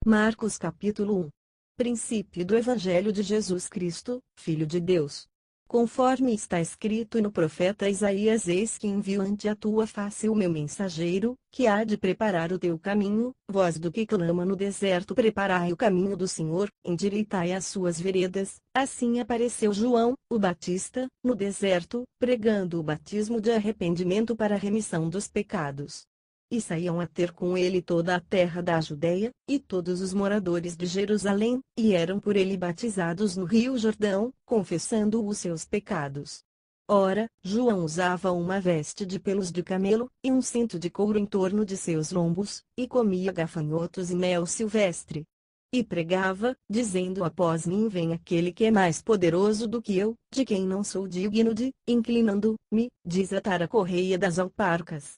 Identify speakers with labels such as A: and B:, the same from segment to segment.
A: Marcos capítulo 1. Princípio do Evangelho de Jesus Cristo, Filho de Deus. Conforme está escrito no profeta Isaías: eis que envio ante a tua face o meu mensageiro, que há de preparar o teu caminho. Voz do que clama no deserto: preparai o caminho do Senhor, endireitai as suas veredas. Assim apareceu João, o Batista, no deserto, pregando o batismo de arrependimento para a remissão dos pecados. E saíam a ter com ele toda a terra da Judeia, e todos os moradores de Jerusalém, e eram por ele batizados no rio Jordão, confessando os seus pecados. Ora, João usava uma veste de pelos de camelo, e um cinto de couro em torno de seus lombos, e comia gafanhotos e mel silvestre. E pregava, dizendo: após mim vem aquele que é mais poderoso do que eu, de quem não sou digno de, inclinando-me, desatar a correia das alparcas.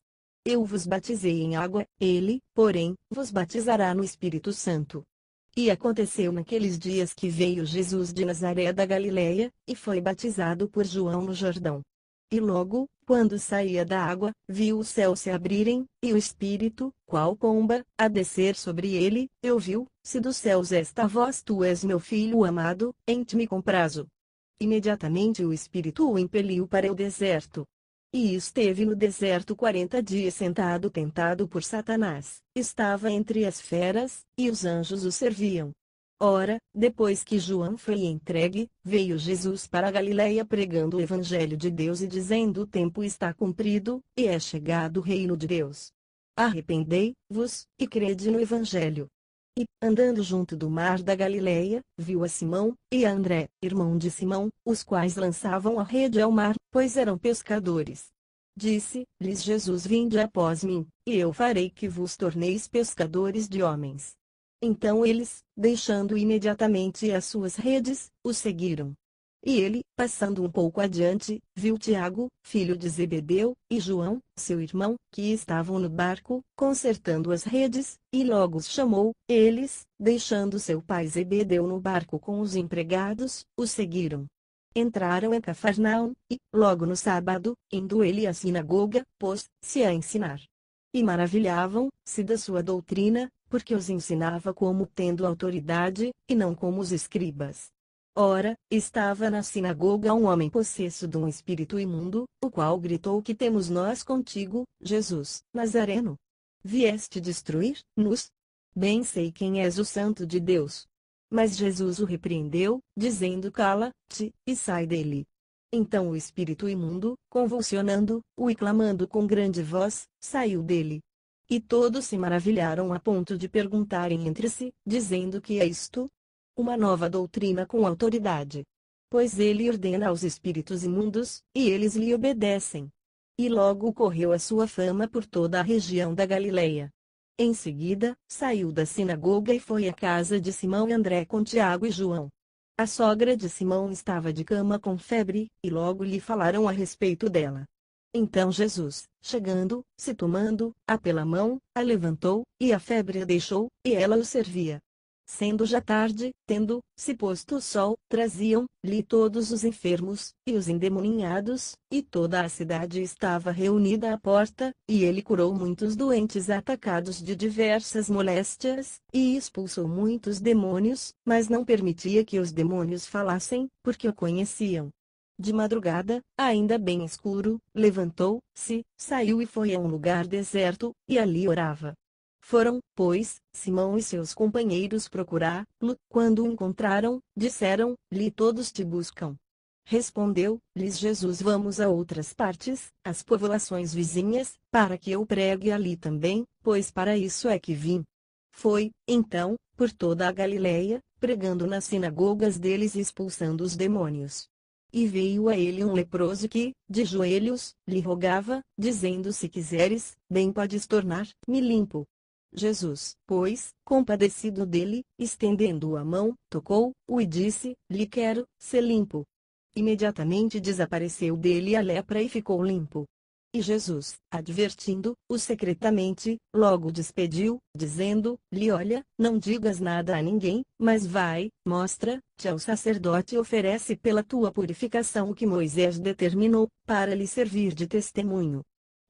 A: Eu vos batizei em água, ele, porém, vos batizará no Espírito Santo. E aconteceu naqueles dias que veio Jesus de Nazaré da Galileia, e foi batizado por João no Jordão. E logo, quando saía da água, viu os céus se abrirem, e o Espírito, qual pomba, a descer sobre ele. E ouviu-se dos céus esta voz: tu és meu filho amado, em ti me comprazo. Imediatamente o Espírito o impeliu para o deserto. E esteve no deserto 40 dias sentado, tentado por Satanás. Estava entre as feras, e os anjos o serviam. Ora, depois que João foi entregue, veio Jesus para a Galileia pregando o Evangelho de Deus e dizendo: o tempo está cumprido, e é chegado o reino de Deus. Arrependei-vos, e crede no Evangelho. E, andando junto do mar da Galileia, viu a Simão, e a André, irmão de Simão, os quais lançavam a rede ao mar, pois eram pescadores. Disse-lhes Jesus: vinde após mim, e eu farei que vos torneis pescadores de homens. Então eles, deixando imediatamente as suas redes, o seguiram. E ele, passando um pouco adiante, viu Tiago, filho de Zebedeu, e João, seu irmão, que estavam no barco, consertando as redes, e logo os chamou. Eles, deixando seu pai Zebedeu no barco com os empregados, o seguiram. Entraram em Cafarnaum, e, logo no sábado, indo ele à sinagoga, pôs-se a ensinar. E maravilhavam-se da sua doutrina, porque os ensinava como tendo autoridade, e não como os escribas. Ora, estava na sinagoga um homem possesso de um espírito imundo, o qual gritou: que temos nós contigo, Jesus, Nazareno? Vieste destruir-nos? Bem sei quem és, o Santo de Deus. Mas Jesus o repreendeu, dizendo: cala-te, e sai dele. Então o espírito imundo, convulsionando-o e clamando com grande voz, saiu dele. E todos se maravilharam a ponto de perguntarem entre si, dizendo: que é isto? Uma nova doutrina com autoridade. Pois ele ordena aos espíritos imundos, e eles lhe obedecem. E logo correu a sua fama por toda a região da Galileia. Em seguida, saiu da sinagoga e foi à casa de Simão e André com Tiago e João. A sogra de Simão estava de cama com febre, e logo lhe falaram a respeito dela. Então Jesus, chegando, se tomando-a pela mão, a levantou, e a febre a deixou, e ela o servia. Sendo já tarde, tendo-se posto o sol, traziam-lhe todos os enfermos, e os endemoninhados, e toda a cidade estava reunida à porta, e ele curou muitos doentes atacados de diversas moléstias, e expulsou muitos demônios, mas não permitia que os demônios falassem, porque o conheciam. De madrugada, ainda bem escuro, levantou-se, saiu e foi a um lugar deserto, e ali orava. Foram, pois, Simão e seus companheiros procurá-lo. Quando o encontraram, disseram-lhe: todos te buscam. Respondeu-lhes Jesus: vamos a outras partes, às povoações vizinhas, para que eu pregue ali também, pois para isso é que vim. Foi, então, por toda a Galileia, pregando nas sinagogas deles e expulsando os demônios. E veio a ele um leproso que, de joelhos, lhe rogava, dizendo: se quiseres, bem podes tornar-me limpo. Jesus, pois, compadecido dele, estendendo a mão, tocou-o e disse: lhe quero ser limpo. Imediatamente desapareceu dele a lepra e ficou limpo. E Jesus, advertindo-o secretamente, logo despediu, dizendo-lhe: olha, não digas nada a ninguém, mas vai, mostra-te ao sacerdote e oferece pela tua purificação o que Moisés determinou, para lhe servir de testemunho.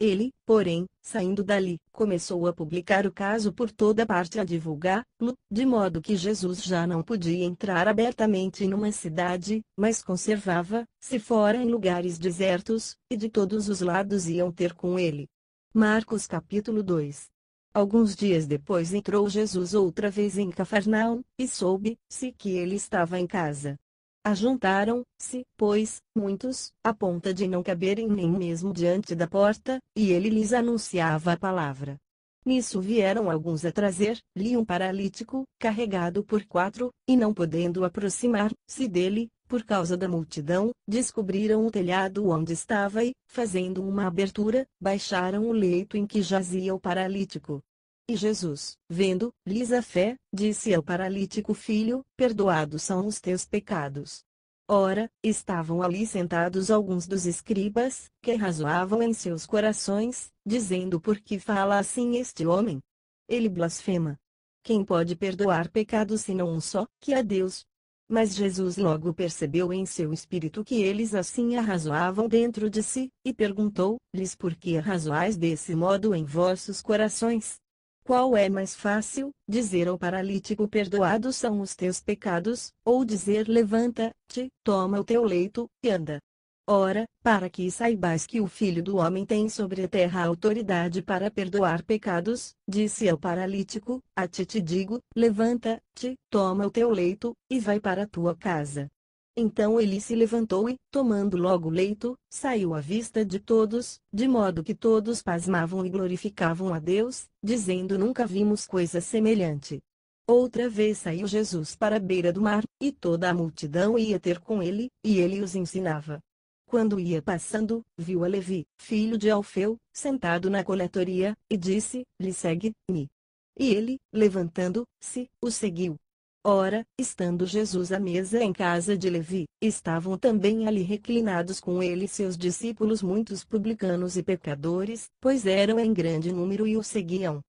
A: Ele, porém, saindo dali, começou a publicar o caso por toda parte, a divulgá-lo, de modo que Jesus já não podia entrar abertamente numa cidade, mas conservava-se fora em lugares desertos, e de todos os lados iam ter com ele. Marcos capítulo 2. Alguns dias depois entrou Jesus outra vez em Cafarnaum, e soube-se que ele estava em casa. Ajuntaram-se, pois, muitos, a ponta de não caberem nem mesmo diante da porta, e ele lhes anunciava a palavra. Nisso vieram alguns a trazer-lhe um paralítico, carregado por 4, e não podendo aproximar-se dele, por causa da multidão, descobriram o telhado onde estava e, fazendo uma abertura, baixaram o leito em que jazia o paralítico. E Jesus, vendo-lhes a fé, disse ao paralítico: Filho, perdoados são os teus pecados. Ora, estavam ali sentados alguns dos escribas, que razoavam em seus corações, dizendo: Por que fala assim este homem? Ele blasfema. Quem pode perdoar pecados senão um só, que é Deus? Mas Jesus logo percebeu em seu espírito que eles assim arrazoavam dentro de si, e perguntou-lhes: Por que arrazoais desse modo em vossos corações? Qual é mais fácil, dizer ao paralítico: Perdoados são os teus pecados, ou dizer: Levanta-te, toma o teu leito, e anda? Ora, para que saibais que o Filho do Homem tem sobre a terra autoridade para perdoar pecados, disse ao paralítico: A ti te digo, levanta-te, toma o teu leito, e vai para a tua casa. Então ele se levantou e, tomando logo o leito, saiu à vista de todos, de modo que todos pasmavam e glorificavam a Deus, dizendo: Nunca vimos coisa semelhante. Outra vez saiu Jesus para a beira do mar, e toda a multidão ia ter com ele, e ele os ensinava. Quando ia passando, viu a Levi, filho de Alfeu, sentado na coletoria, e disse-lhe: Segue-me. E ele, levantando-se, o seguiu. Ora, estando Jesus à mesa em casa de Levi, estavam também ali reclinados com ele seus discípulos muitos publicanos e pecadores, pois eram em grande número e o seguiam.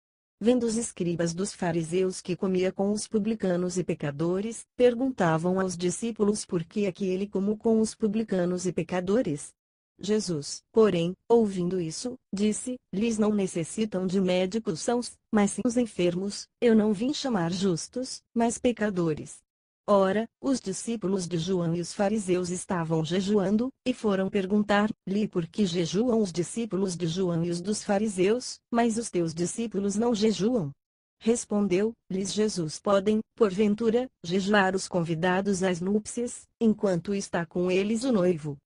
A: Vendo os escribas dos fariseus que comia com os publicanos e pecadores, perguntavam aos discípulos por que aquele comia com os publicanos e pecadores. Jesus, porém, ouvindo isso, disse-lhes: Não necessitam de médicos sãos, mas sim os enfermos. Eu não vim chamar justos, mas pecadores. Ora, os discípulos de João e os fariseus estavam jejuando, e foram perguntar-lhe: Por que jejuam os discípulos de João e os dos fariseus, mas os teus discípulos não jejuam? Respondeu-lhes Jesus: Podem, porventura, jejuar os convidados às núpcias, enquanto está com eles o noivo?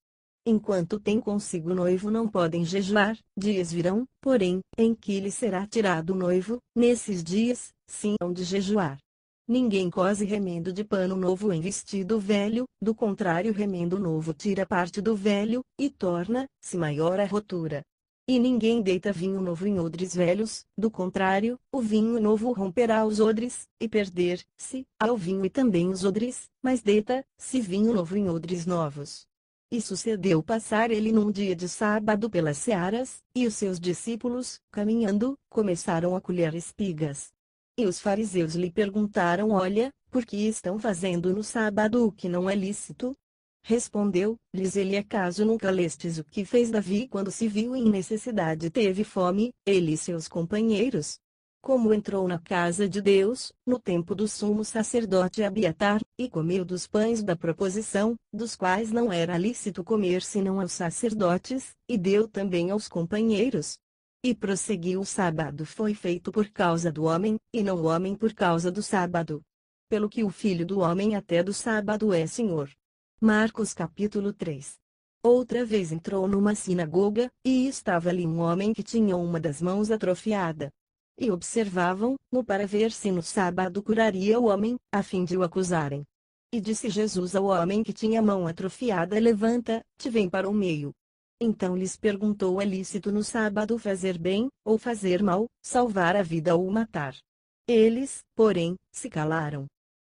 A: Enquanto tem consigo o noivo não podem jejuar. Dias virão, porém, em que lhe será tirado o noivo, nesses dias, sim hão de jejuar. Ninguém cose remendo de pano novo em vestido velho, do contrário remendo novo tira parte do velho, e torna-se maior a rotura. E ninguém deita vinho novo em odres velhos, do contrário, o vinho novo romperá os odres, e perder-se-á o vinho e também os odres, mas deita-se vinho novo em odres novos. E sucedeu passar ele num dia de sábado pelas searas, e os seus discípulos, caminhando, começaram a colher espigas. E os fariseus lhe perguntaram: Olha, por que estão fazendo no sábado o que não é lícito? Respondeu-lhes ele: Acaso nunca lestes o que fez Davi quando se viu em necessidade e teve fome, ele e seus companheiros? Como entrou na casa de Deus, no tempo do sumo sacerdote Abiatar, e comeu dos pães da proposição, dos quais não era lícito comer senão aos sacerdotes, e deu também aos companheiros. E prosseguiu: O sábado foi feito por causa do homem, e não o homem por causa do sábado. Pelo que o Filho do Homem até do sábado é Senhor. Marcos capítulo 3. Outra vez entrou numa sinagoga, e estava ali um homem que tinha uma das mãos atrofiada. E observavam-no para ver se no sábado curaria o homem, a fim de o acusarem. E disse Jesus ao homem que tinha a mão atrofiada: Levanta-te, vem para o meio. Então lhes perguntou: É lícito no sábado fazer bem, ou fazer mal, salvar a vida ou matar? Eles, porém, se calaram.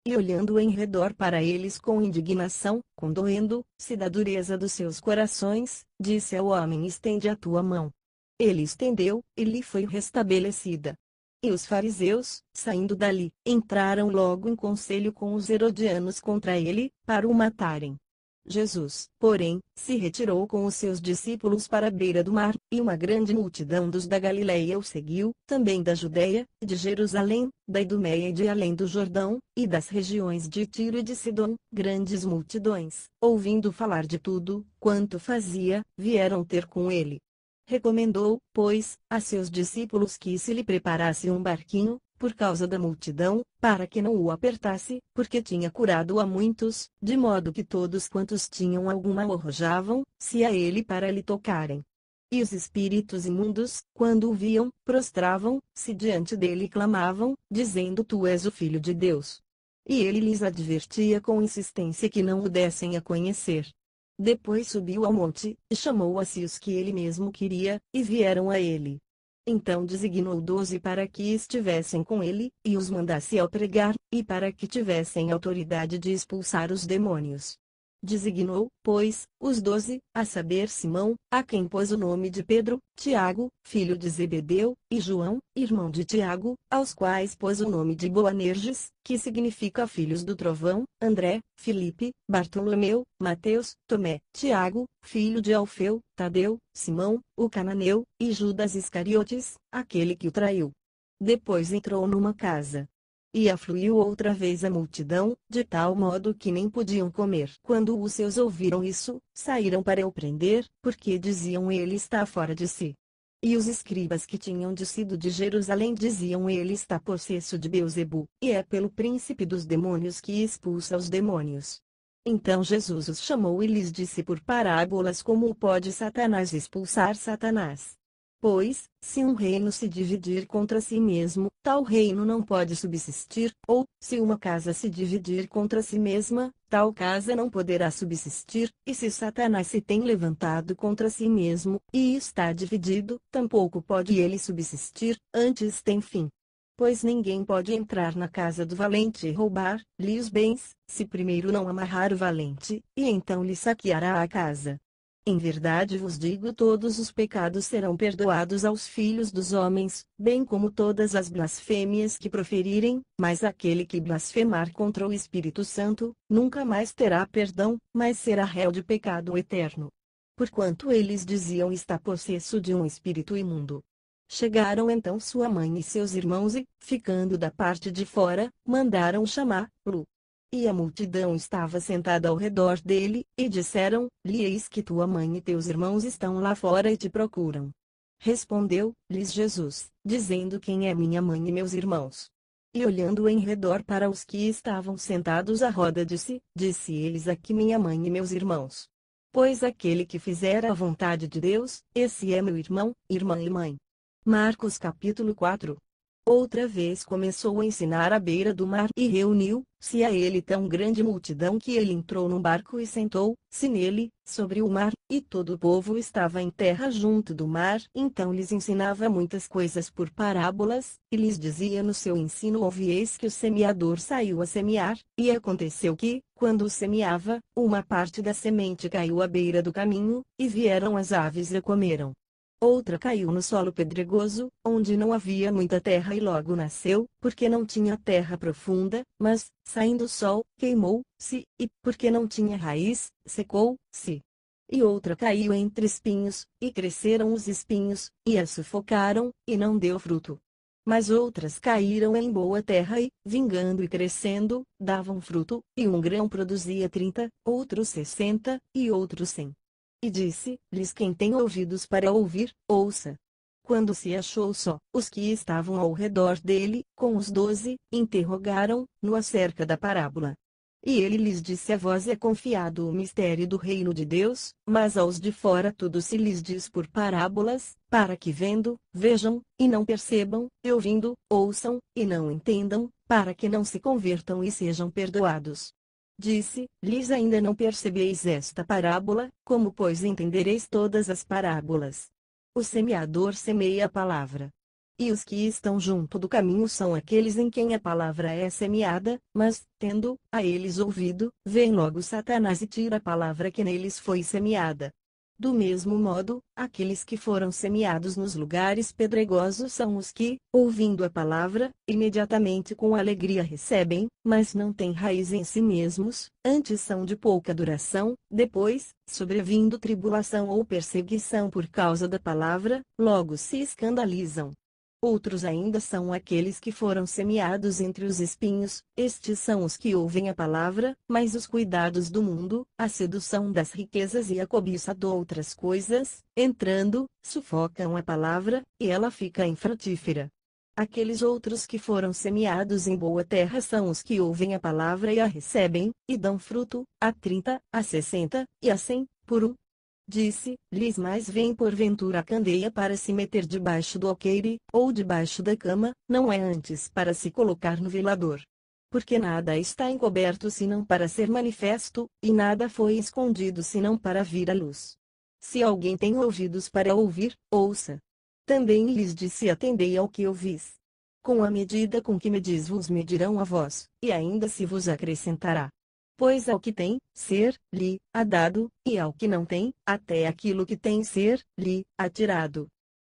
A: E olhando em redor para eles com indignação, condoendo-se da dureza dos seus corações, disse ao homem: Estende a tua mão. Ele estendeu, e lhe foi restabelecida. E os fariseus, saindo dali, entraram logo em conselho com os herodianos contra ele, para o matarem. Jesus, porém, se retirou com os seus discípulos para a beira do mar, e uma grande multidão dos da Galileia o seguiu, também da Judeia, de Jerusalém, da Idumeia e de além do Jordão, e das regiões de Tiro e de Sidom, grandes multidões, ouvindo falar de tudo quanto fazia, vieram ter com ele. Recomendou, pois, a seus discípulos que se lhe preparasse um barquinho, por causa da multidão, para que não o apertasse, porque tinha curado a muitos, de modo que todos quantos tinham algum mal arrojavam-se a ele para lhe tocarem. E os espíritos imundos, quando o viam, prostravam-se diante dele e clamavam, dizendo: Tu és o Filho de Deus. E ele lhes advertia com insistência que não o dessem a conhecer. Depois subiu ao monte, e chamou a si os que ele mesmo queria, e vieram a ele. Então designou 12 para que estivessem com ele, e os mandasse ao pregar, e para que tivessem autoridade de expulsar os demônios. Designou, pois, os 12, a saber Simão, a quem pôs o nome de Pedro, Tiago, filho de Zebedeu, e João, irmão de Tiago, aos quais pôs o nome de Boanerges, que significa filhos do trovão, André, Filipe, Bartolomeu, Mateus, Tomé, Tiago, filho de Alfeu, Tadeu, Simão, o cananeu, e Judas Iscariotes, aquele que o traiu. Depois entrou numa casa. E afluiu outra vez a multidão, de tal modo que nem podiam comer. Quando os seus ouviram isso, saíram para o prender, porque diziam: ele está fora de si. E os escribas que tinham descido de Jerusalém diziam: ele está possesso de Beelzebu, e é pelo príncipe dos demônios que expulsa os demônios. Então Jesus os chamou e lhes disse por parábolas como pode Satanás expulsar Satanás. Pois, se um reino se dividir contra si mesmo, tal reino não pode subsistir, ou, se uma casa se dividir contra si mesma, tal casa não poderá subsistir, e se Satanás se tem levantado contra si mesmo, e está dividido, tampouco pode ele subsistir, antes tem fim. Pois ninguém pode entrar na casa do valente e roubar-lhe os bens, se primeiro não amarrar o valente, e então lhe saqueará a casa. Em verdade vos digo: todos os pecados serão perdoados aos filhos dos homens, bem como todas as blasfêmias que proferirem, mas aquele que blasfemar contra o Espírito Santo, nunca mais terá perdão, mas será réu de pecado eterno. Porquanto eles diziam: está possesso de um espírito imundo. Chegaram então sua mãe e seus irmãos e, ficando da parte de fora, mandaram chamá-lo. E a multidão estava sentada ao redor dele, e disseram-lhe: eis que tua mãe e teus irmãos estão lá fora e te procuram. Respondeu-lhes Jesus, dizendo: quem é minha mãe e meus irmãos? E olhando em redor para os que estavam sentados à roda disse eles: aqui minha mãe e meus irmãos. Pois aquele que fizer a vontade de Deus, esse é meu irmão, irmã e mãe. Marcos capítulo 4. Outra vez começou a ensinar à beira do mar e reuniu-se a ele tão grande multidão que ele entrou num barco e sentou-se nele, sobre o mar, e todo o povo estava em terra junto do mar. Então lhes ensinava muitas coisas por parábolas, e lhes dizia no seu ensino: ouvieis que o semeador saiu a semear, e aconteceu que, quando semeava, uma parte da semente caiu à beira do caminho, e vieram as aves e comeram. Outra caiu no solo pedregoso, onde não havia muita terra e logo nasceu, porque não tinha terra profunda, mas, saindo o sol, queimou-se, e, porque não tinha raiz, secou-se. E outra caiu entre espinhos, e cresceram os espinhos, e a sufocaram, e não deu fruto. Mas outras caíram em boa terra e, vingando e crescendo, davam fruto, e um grão produzia 30, outro 60, e outro 100. E disse-lhes: quem tem ouvidos para ouvir, ouça. Quando se achou só, os que estavam ao redor dele, com os 12, interrogaram-no acerca da parábola. E ele lhes disse: a vós é confiado o mistério do reino de Deus, mas aos de fora tudo se lhes diz por parábolas, para que vendo, vejam, e não percebam, e ouvindo, ouçam, e não entendam, para que não se convertam e sejam perdoados. Disse-lhes: ainda não percebeis esta parábola? Como pois entendereis todas as parábolas? O semeador semeia a palavra. E os que estão junto do caminho são aqueles em quem a palavra é semeada, mas, tendo a eles ouvido, vem logo Satanás e tira a palavra que neles foi semeada. Do mesmo modo, aqueles que foram semeados nos lugares pedregosos são os que, ouvindo a palavra, imediatamente com alegria recebem, mas não têm raiz em si mesmos, antes são de pouca duração, depois, sobrevindo tribulação ou perseguição por causa da palavra, logo se escandalizam. Outros ainda são aqueles que foram semeados entre os espinhos, estes são os que ouvem a palavra, mas os cuidados do mundo, a sedução das riquezas e a cobiça de outras coisas, entrando, sufocam a palavra, e ela fica infrutífera. Aqueles outros que foram semeados em boa terra são os que ouvem a palavra e a recebem, e dão fruto, a 30, a 60, e a 100, por um. Disse-lhes: mas vem porventura a candeia para se meter debaixo do alqueire, ou debaixo da cama, não é antes para se colocar no velador. Porque nada está encoberto senão para ser manifesto, e nada foi escondido senão para vir à luz. Se alguém tem ouvidos para ouvir, ouça. Também lhes disse: atendei ao que ouvis. Com a medida com que medis vos medirão a vós, e ainda se vos acrescentará. Pois ao que tem, ser-lhe-á dado, e ao que não tem, até aquilo que tem ser-lhe-á tirado.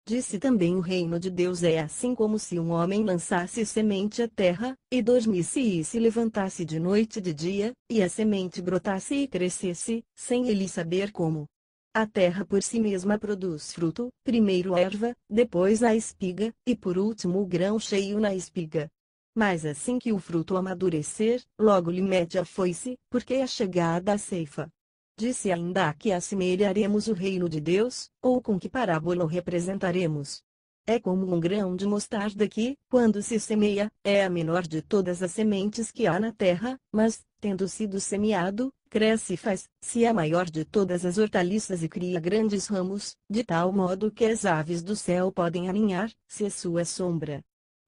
A: Disse também: o reino de Deus é assim como se um homem lançasse semente à terra, e dormisse e se levantasse de noite e de dia, e a semente brotasse e crescesse, sem ele saber como. A terra por si mesma produz fruto, primeiro a erva, depois a espiga, e por último o grão cheio na espiga. Mas assim que o fruto amadurecer, logo lhe mete a foice, porque é chegada a ceifa. Disse ainda: a que assemelharemos o reino de Deus, ou com que parábola o representaremos? É como um grão de mostarda que, quando se semeia, é a menor de todas as sementes que há na terra, mas, tendo sido semeado, cresce e faz-se a maior de todas as hortaliças e cria grandes ramos, de tal modo que as aves do céu podem aninhar-se à sua sombra.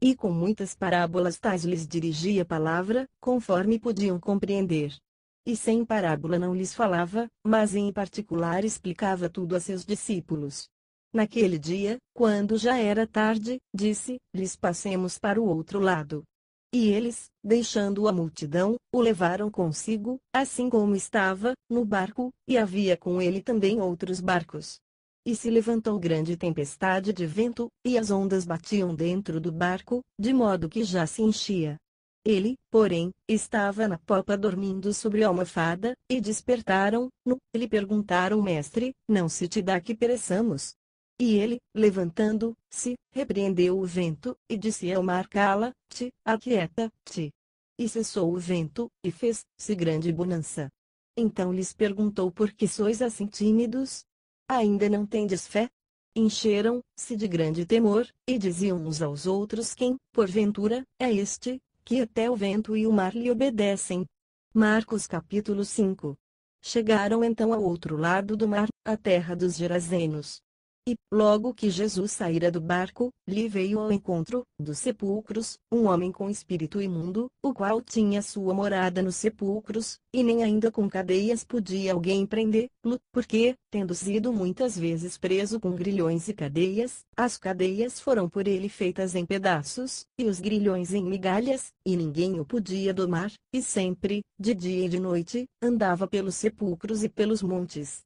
A: E com muitas parábolas tais lhes dirigia a palavra, conforme podiam compreender. E sem parábola não lhes falava, mas em particular explicava tudo a seus discípulos. Naquele dia, quando já era tarde, disse-lhes: passemos para o outro lado. E eles, deixando a multidão, o levaram consigo, assim como estava, no barco, e havia com ele também outros barcos. E se levantou grande tempestade de vento, e as ondas batiam dentro do barco, de modo que já se enchia. Ele, porém, estava na popa dormindo sobre a almofada, e despertaram-no, e lhe perguntaram: mestre, não se te dá que pereçamos? E ele, levantando-se, repreendeu o vento, e disse ao mar: cala-te, aquieta-te. E cessou o vento, e fez-se grande bonança. Então lhes perguntou: por que sois assim tímidos? Ainda não tendes fé? Encheram-se de grande temor, e diziam uns aos outros: quem, porventura, é este, que até o vento e o mar lhe obedecem? Marcos capítulo 5. Chegaram então ao outro lado do mar, a terra dos Gerazenos. E, logo que Jesus saíra do barco, lhe veio ao encontro, dos sepulcros, um homem com espírito imundo, o qual tinha sua morada nos sepulcros, e nem ainda com cadeias podia alguém prendê-lo, porque, tendo sido muitas vezes preso com grilhões e cadeias, as cadeias foram por ele feitas em pedaços, e os grilhões em migalhas, e ninguém o podia domar, e sempre, de dia e de noite, andava pelos sepulcros e pelos montes,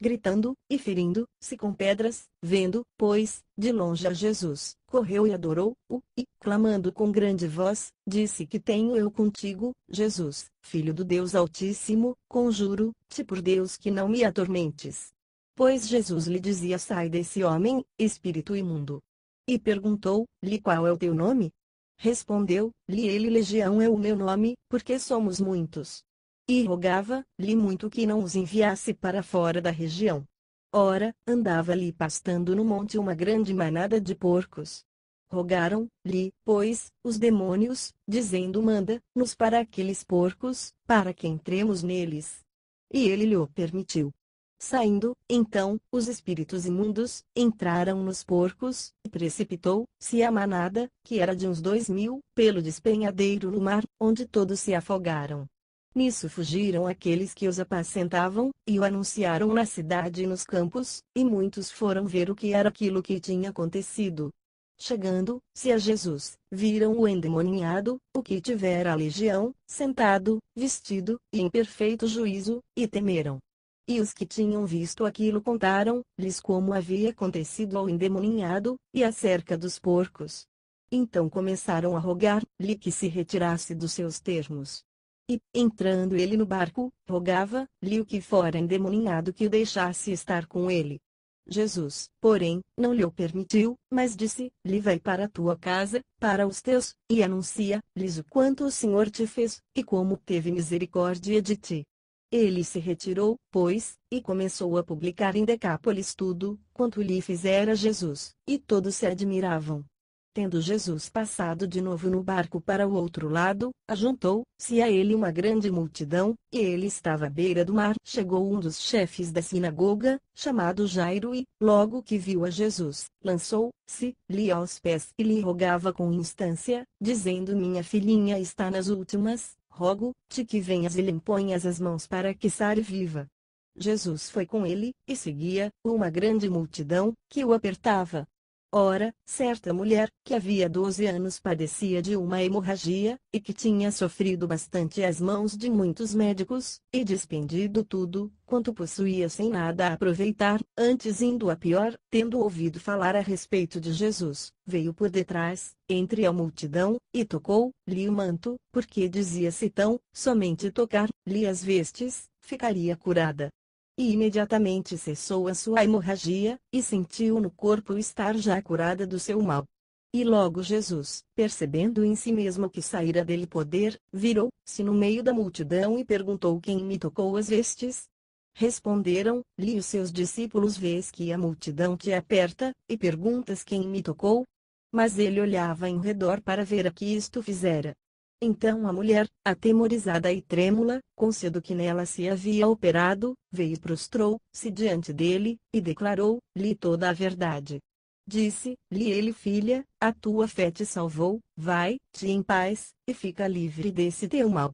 A: gritando, e ferindo-se com pedras. Vendo, pois, de longe a Jesus, correu e adorou-o, e, clamando com grande voz, disse: que tenho eu contigo, Jesus, Filho do Deus Altíssimo, conjuro-te por Deus que não me atormentes. Pois Jesus lhe dizia: sai desse homem, espírito imundo. E perguntou-lhe: qual é o teu nome? Respondeu-lhe ele: Legião é o meu nome, porque somos muitos. E rogava-lhe muito que não os enviasse para fora da região. Ora, andava ali pastando no monte uma grande manada de porcos. Rogaram-lhe, pois, os demônios, dizendo: manda-nos para aqueles porcos, para que entremos neles. E ele lhe o permitiu. Saindo, então, os espíritos imundos, entraram nos porcos, e precipitou-se a manada, que era de uns 2000, pelo despenhadeiro no mar, onde todos se afogaram. Nisso fugiram aqueles que os apacentavam, e o anunciaram na cidade e nos campos, e muitos foram ver o que era aquilo que tinha acontecido. Chegando-se a Jesus, viram o endemoniado, o que tivera a legião, sentado, vestido, e em perfeito juízo, e temeram. E os que tinham visto aquilo contaram-lhes como havia acontecido ao endemoninhado, e acerca dos porcos. Então começaram a rogar-lhe que se retirasse dos seus termos. E, entrando ele no barco, rogava-lhe o que fora endemoninhado que o deixasse estar com ele. Jesus, porém, não lhe o permitiu, mas disse-lhe: vai para a tua casa, para os teus, e anuncia-lhes o quanto o Senhor te fez, e como teve misericórdia de ti. Ele se retirou, pois, e começou a publicar em Decápolis tudo quanto lhe fizera Jesus, e todos se admiravam. Tendo Jesus passado de novo no barco para o outro lado, ajuntou-se a ele uma grande multidão, e ele estava à beira do mar. Chegou um dos chefes da sinagoga, chamado Jairo, e, logo que viu a Jesus, lançou-se-lhe aos pés e lhe rogava com instância, dizendo: minha filhinha está nas últimas, rogo-te que venhas e lhe imponhas as mãos para que sare viva. Jesus foi com ele, e seguia-o uma grande multidão, que o apertava. Ora, certa mulher, que havia 12 anos padecia de uma hemorragia, e que tinha sofrido bastante às mãos de muitos médicos, e despendido tudo quanto possuía sem nada a aproveitar, antes indo a pior, tendo ouvido falar a respeito de Jesus, veio por detrás, entre a multidão, e tocou-lhe o manto, porque dizia-se: tão somente tocar-lhe as vestes, ficaria curada. E imediatamente cessou a sua hemorragia, e sentiu no corpo estar já curada do seu mal. E logo Jesus, percebendo em si mesmo que saíra dele poder, virou-se no meio da multidão e perguntou: quem me tocou as vestes? Responderam-lhe os seus discípulos: vês que a multidão te aperta, e perguntas: quem me tocou? Mas ele olhava em redor para ver a que isto fizera. Então a mulher, atemorizada e trêmula, com do que nela se havia operado, veio e prostrou-se diante dele, e declarou-lhe toda a verdade. Disse-lhe ele: filha, a tua fé te salvou, vai-te em paz, e fica livre desse teu mal.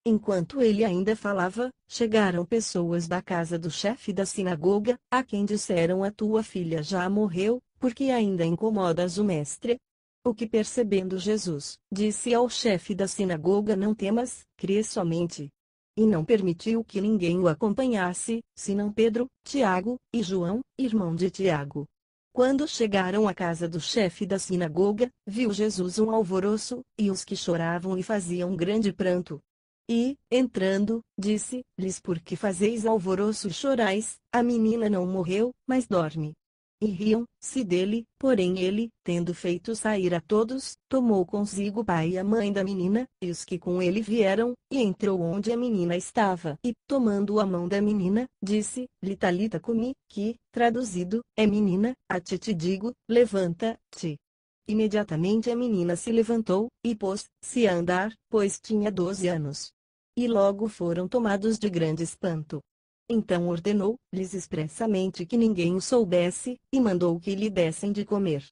A: Enquanto ele ainda falava, chegaram pessoas da casa do chefe da sinagoga, a quem disseram: a tua filha já morreu, porque ainda incomodas o mestre? O que, percebendo Jesus, disse ao chefe da sinagoga: não temas, crê somente. E não permitiu que ninguém o acompanhasse, senão Pedro, Tiago e João, irmão de Tiago. Quando chegaram à casa do chefe da sinagoga, viu Jesus um alvoroço, e os que choravam e faziam grande pranto. E, entrando, disse-lhes: por que fazeis alvoroço e chorais? A menina não morreu, mas dorme. E riam-se dele, porém ele, tendo feito sair a todos, tomou consigo o pai e a mãe da menina, e os que com ele vieram, e entrou onde a menina estava, e, tomando a mão da menina, disse-lhe: Talita cumi, que, traduzido, é menina, a ti te digo, levanta-te. Imediatamente a menina se levantou, e pôs-se a andar, pois tinha 12 anos. E logo foram tomados de grande espanto. Então ordenou-lhes expressamente que ninguém o soubesse, e mandou que lhe dessem de comer.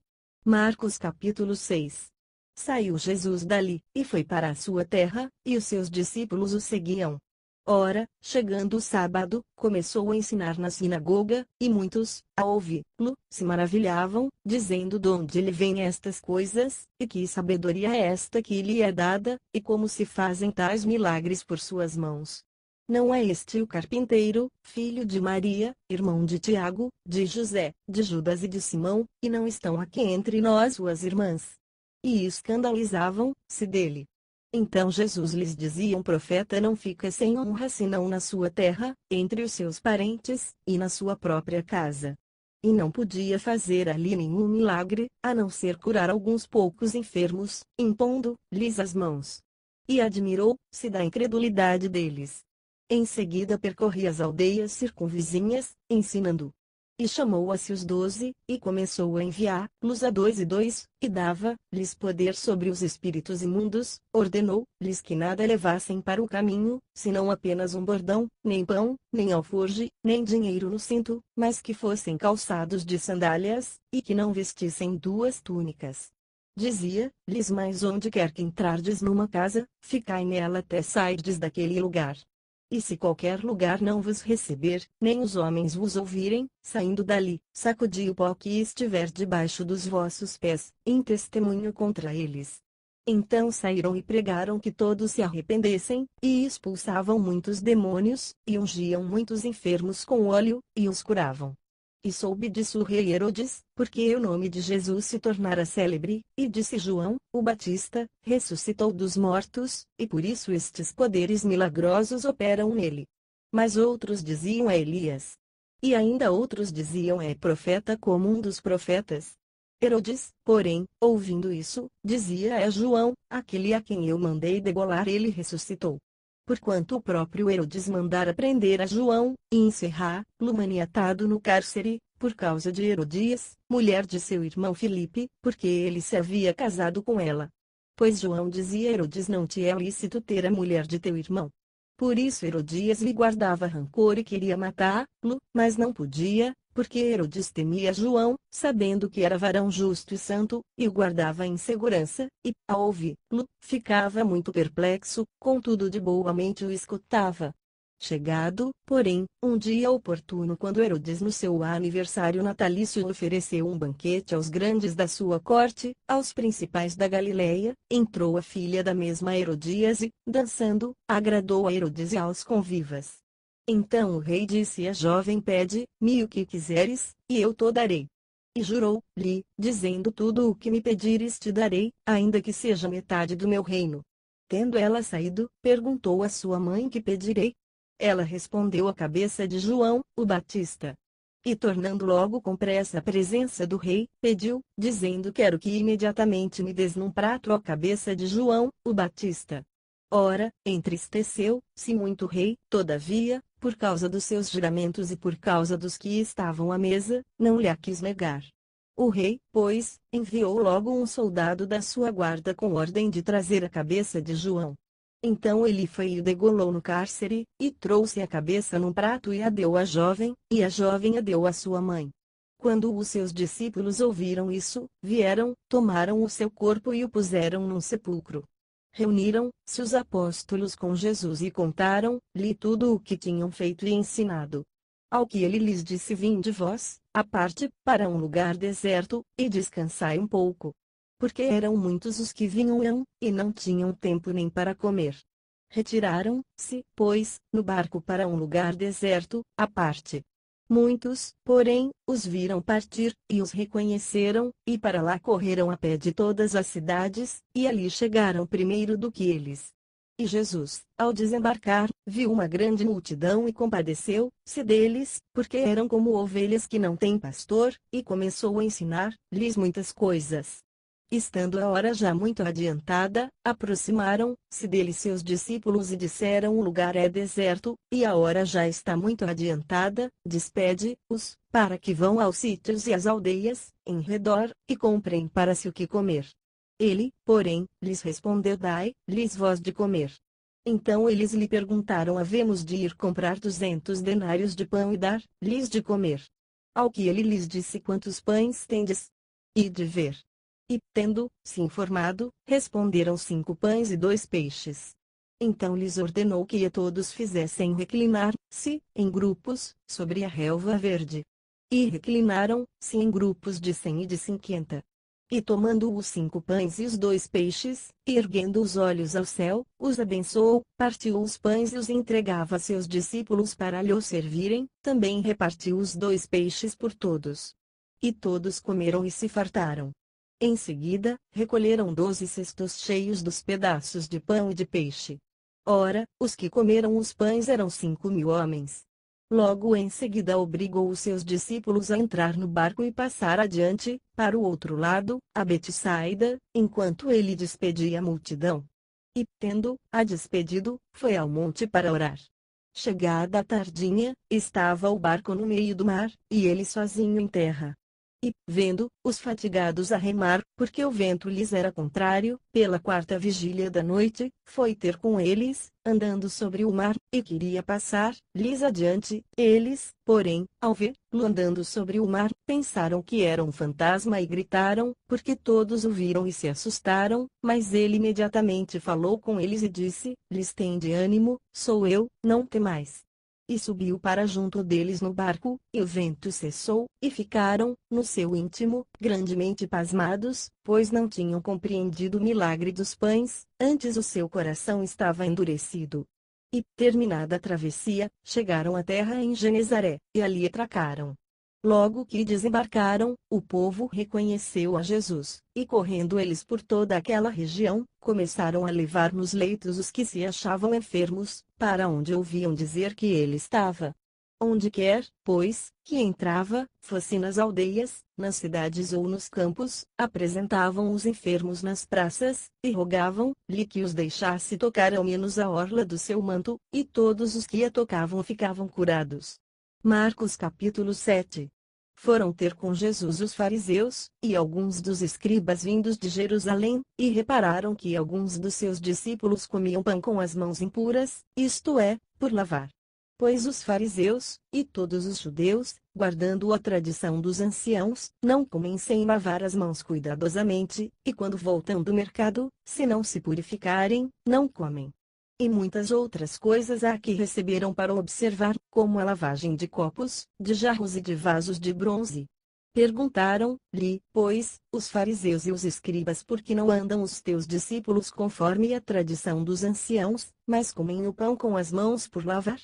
A: Marcos capítulo 6. Saiu Jesus dali, e foi para a sua terra, e os seus discípulos o seguiam. Ora, chegando o sábado, começou a ensinar na sinagoga, e muitos, ao ouvi-lo, se maravilhavam, dizendo: de onde lhe vêm estas coisas, e que sabedoria é esta que lhe é dada, e como se fazem tais milagres por suas mãos? Não é este o carpinteiro, filho de Maria, irmão de Tiago, de José, de Judas e de Simão, e não estão aqui entre nós suas irmãs? E escandalizavam-se dele. Então Jesus lhes dizia: um profeta não fica sem honra senão na sua terra, entre os seus parentes, e na sua própria casa. E não podia fazer ali nenhum milagre, a não ser curar alguns poucos enfermos, impondo-lhes as mãos. E admirou-se da incredulidade deles. Em seguida percorria as aldeias circunvizinhas, ensinando. E chamou a si os 12, e começou a enviá-los a dois e dois, e dava-lhes poder sobre os espíritos imundos, ordenou-lhes que nada levassem para o caminho, senão apenas um bordão, nem pão, nem alforje, nem dinheiro no cinto, mas que fossem calçados de sandálias, e que não vestissem duas túnicas. Dizia-lhes: mas onde quer que entrardes numa casa, ficai nela até sairdes daquele lugar. E se qualquer lugar não vos receber, nem os homens vos ouvirem, saindo dali, sacudi o pó que estiver debaixo dos vossos pés, em testemunho contra eles. Então saíram e pregaram que todos se arrependessem, e expulsavam muitos demônios, e ungiam muitos enfermos com óleo, e os curavam. E soube disso o rei Herodes, porque o nome de Jesus se tornara célebre, e disse João, o Batista, ressuscitou dos mortos, e por isso estes poderes milagrosos operam nele. Mas outros diziam é Elias. E ainda outros diziam é profeta como um dos profetas. Herodes, porém, ouvindo isso, dizia é João, aquele a quem eu mandei degolar ele ressuscitou. Porquanto o próprio Herodes mandara prender a João, e encerrar-lo maniatado no cárcere, por causa de Herodias, mulher de seu irmão Filipe, porque ele se havia casado com ela. Pois João dizia a Herodes não te é lícito ter a mulher de teu irmão. Por isso Herodias lhe guardava rancor e queria matá-lo, mas não podia, porque Herodes temia João, sabendo que era varão justo e santo, e o guardava em segurança, e, ao ouvi-lo, ficava muito perplexo, contudo de boa mente o escutava. Chegado, porém, um dia oportuno quando Herodes no seu aniversário natalício ofereceu um banquete aos grandes da sua corte, aos principais da Galileia, entrou a filha da mesma Herodias e, dançando, agradou a Herodes e aos convivas. Então o rei disse à jovem pede-me o que quiseres, e eu to darei. E jurou-lhe, dizendo tudo o que me pedires te darei, ainda que seja metade do meu reino. Tendo ela saído, perguntou à sua mãe que pedirei. Ela respondeu a cabeça de João, o Batista. E tornando logo com pressa à presença do rei, pediu, dizendo quero que imediatamente me des num prato a cabeça de João, o Batista. Ora, entristeceu-se muito o rei, todavia, por causa dos seus juramentos e por causa dos que estavam à mesa, não lhe a quis negar. O rei, pois, enviou logo um soldado da sua guarda com ordem de trazer a cabeça de João. Então ele foi e o degolou no cárcere, e trouxe a cabeça num prato e a deu à jovem, e a jovem a deu à sua mãe. Quando os seus discípulos ouviram isso, vieram, tomaram o seu corpo e o puseram num sepulcro. Reuniram-se os apóstolos com Jesus e contaram-lhe tudo o que tinham feito e ensinado. Ao que ele lhes disse vinde vós, à parte, para um lugar deserto, e descansai um pouco. Porque eram muitos os que vinham, e não tinham tempo nem para comer. Retiraram-se, pois, no barco para um lugar deserto, à parte. Muitos, porém, os viram partir, e os reconheceram, e para lá correram a pé de todas as cidades, e ali chegaram primeiro do que eles. E Jesus, ao desembarcar, viu uma grande multidão e compadeceu-se deles, porque eram como ovelhas que não têm pastor, e começou a ensinar-lhes muitas coisas. Estando a hora já muito adiantada, aproximaram-se dele seus discípulos e disseram o lugar é deserto, e a hora já está muito adiantada, despede-os, para que vão aos sítios e às aldeias, em redor, e comprem para si o que comer. Ele, porém, lhes respondeu dai-lhes vós de comer. Então eles lhe perguntaram havemos de ir comprar 200 denários de pão e dar-lhes de comer. Ao que ele lhes disse quantos pães tendes? E de ver. E, tendo-se informado, responderam 5 pães e 2 peixes. Então lhes ordenou que a todos fizessem reclinar-se, em grupos, sobre a relva verde. E reclinaram-se em grupos de 100 e de 50. E tomando os 5 pães e os 2 peixes, e erguendo os olhos ao céu, os abençoou, partiu os pães e os entregava a seus discípulos para lhe servirem, também repartiu os 2 peixes por todos. E todos comeram e se fartaram. Em seguida, recolheram 12 cestos cheios dos pedaços de pão e de peixe. Ora, os que comeram os pães eram 5.000 homens. Logo em seguida obrigou os seus discípulos a entrar no barco e passar adiante, para o outro lado, a Betsaida, enquanto ele despedia a multidão. E, tendo-a despedido, foi ao monte para orar. Chegada a tardinha, estava o barco no meio do mar, e ele sozinho em terra. E, vendo-os fatigados a remar, porque o vento lhes era contrário, pela 4ª vigília da noite, foi ter com eles, andando sobre o mar, e queria passar-lhes adiante. Eles, porém, ao vê-lo andando sobre o mar, pensaram que era um fantasma e gritaram, porque todos o viram e se assustaram, mas ele imediatamente falou com eles e disse-lhes tende ânimo, sou eu, não temais. e subiu para junto deles no barco, e o vento cessou, e ficaram, no seu íntimo, grandemente pasmados, pois não tinham compreendido o milagre dos pães, antes o seu coração estava endurecido. E, terminada a travessia, chegaram à terra em Genezaré, e ali atracaram. Logo que desembarcaram, o povo reconheceu a Jesus, e correndo eles por toda aquela região, começaram a levar nos leitos os que se achavam enfermos, para onde ouviam dizer que ele estava. Onde quer, pois, que entrava, fosse nas aldeias, nas cidades ou nos campos, apresentavam os enfermos nas praças, e rogavam-lhe que os deixasse tocar ao menos a orla do seu manto, e todos os que a tocavam ficavam curados. Marcos capítulo 7. Foram ter com Jesus os fariseus, e alguns dos escribas vindos de Jerusalém, e repararam que alguns dos seus discípulos comiam pão com as mãos impuras, isto é, por lavar. Pois os fariseus, e todos os judeus, guardando a tradição dos anciãos, não comem sem lavar as mãos cuidadosamente, e quando voltam do mercado, se não se purificarem, não comem. E muitas outras coisas há que receberam para observar, como a lavagem de copos, de jarros e de vasos de bronze. Perguntaram-lhe, pois, os fariseus e os escribas por que não andam os teus discípulos conforme a tradição dos anciãos, mas comem o pão com as mãos por lavar?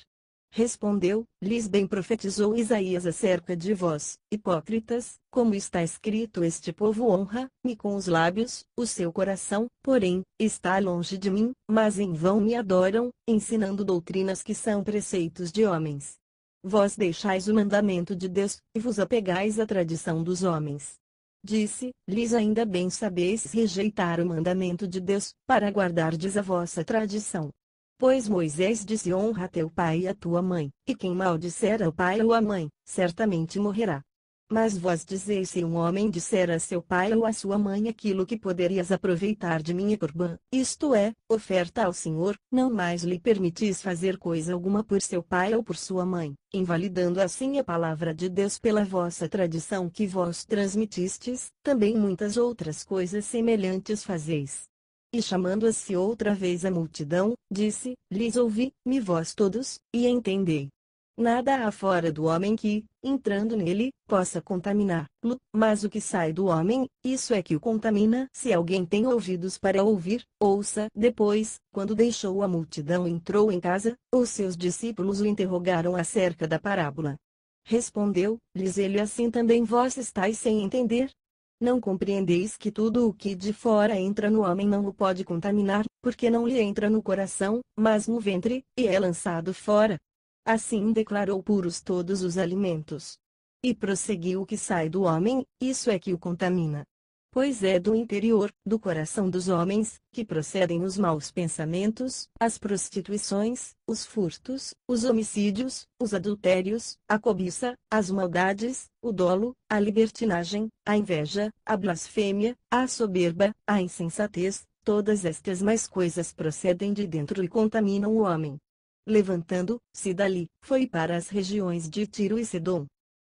A: Respondeu-lhes: bem profetizou Isaías acerca de vós, hipócritas, como está escrito: este povo honra-me com os lábios, o seu coração, porém, está longe de mim, mas em vão me adoram, ensinando doutrinas que são preceitos de homens. Vós deixais o mandamento de Deus, e vos apegais à tradição dos homens. Disse-lhes: ainda bem sabeis rejeitar o mandamento de Deus, para guardardes a vossa tradição. Pois Moisés disse: honra teu pai e a tua mãe, e quem maldisser ao pai ou à mãe, certamente morrerá. Mas vós dizeis: se um homem disser a seu pai ou a sua mãe aquilo que poderias aproveitar de minha corbã, isto é, oferta ao Senhor, não mais lhe permitis fazer coisa alguma por seu pai ou por sua mãe, invalidando assim a palavra de Deus pela vossa tradição que vós transmitistes, também muitas outras coisas semelhantes fazeis. E chamando-se outra vez a multidão, disse-lhes: ouvi-me vós todos, e entendei. Nada há fora do homem que, entrando nele, possa contaminá-lo, mas o que sai do homem, isso é que o contamina. Se alguém tem ouvidos para ouvir, ouça. Depois, quando deixou a multidão, entrou em casa, os seus discípulos o interrogaram acerca da parábola. Respondeu-lhes ele: assim também vós estáis sem entender? Não compreendeis que tudo o que de fora entra no homem não o pode contaminar, porque não lhe entra no coração, mas no ventre, e é lançado fora? Assim declarou puros todos os alimentos. E prosseguiu: o que sai do homem, isso é que o contamina. Pois é do interior, do coração dos homens, que procedem os maus pensamentos, as prostituições, os furtos, os homicídios, os adultérios, a cobiça, as maldades, o dolo, a libertinagem, a inveja, a blasfêmia, a soberba, a insensatez. Todas estas mais coisas procedem de dentro e contaminam o homem. Levantando-se dali, foi para as regiões de Tiro e Sidom.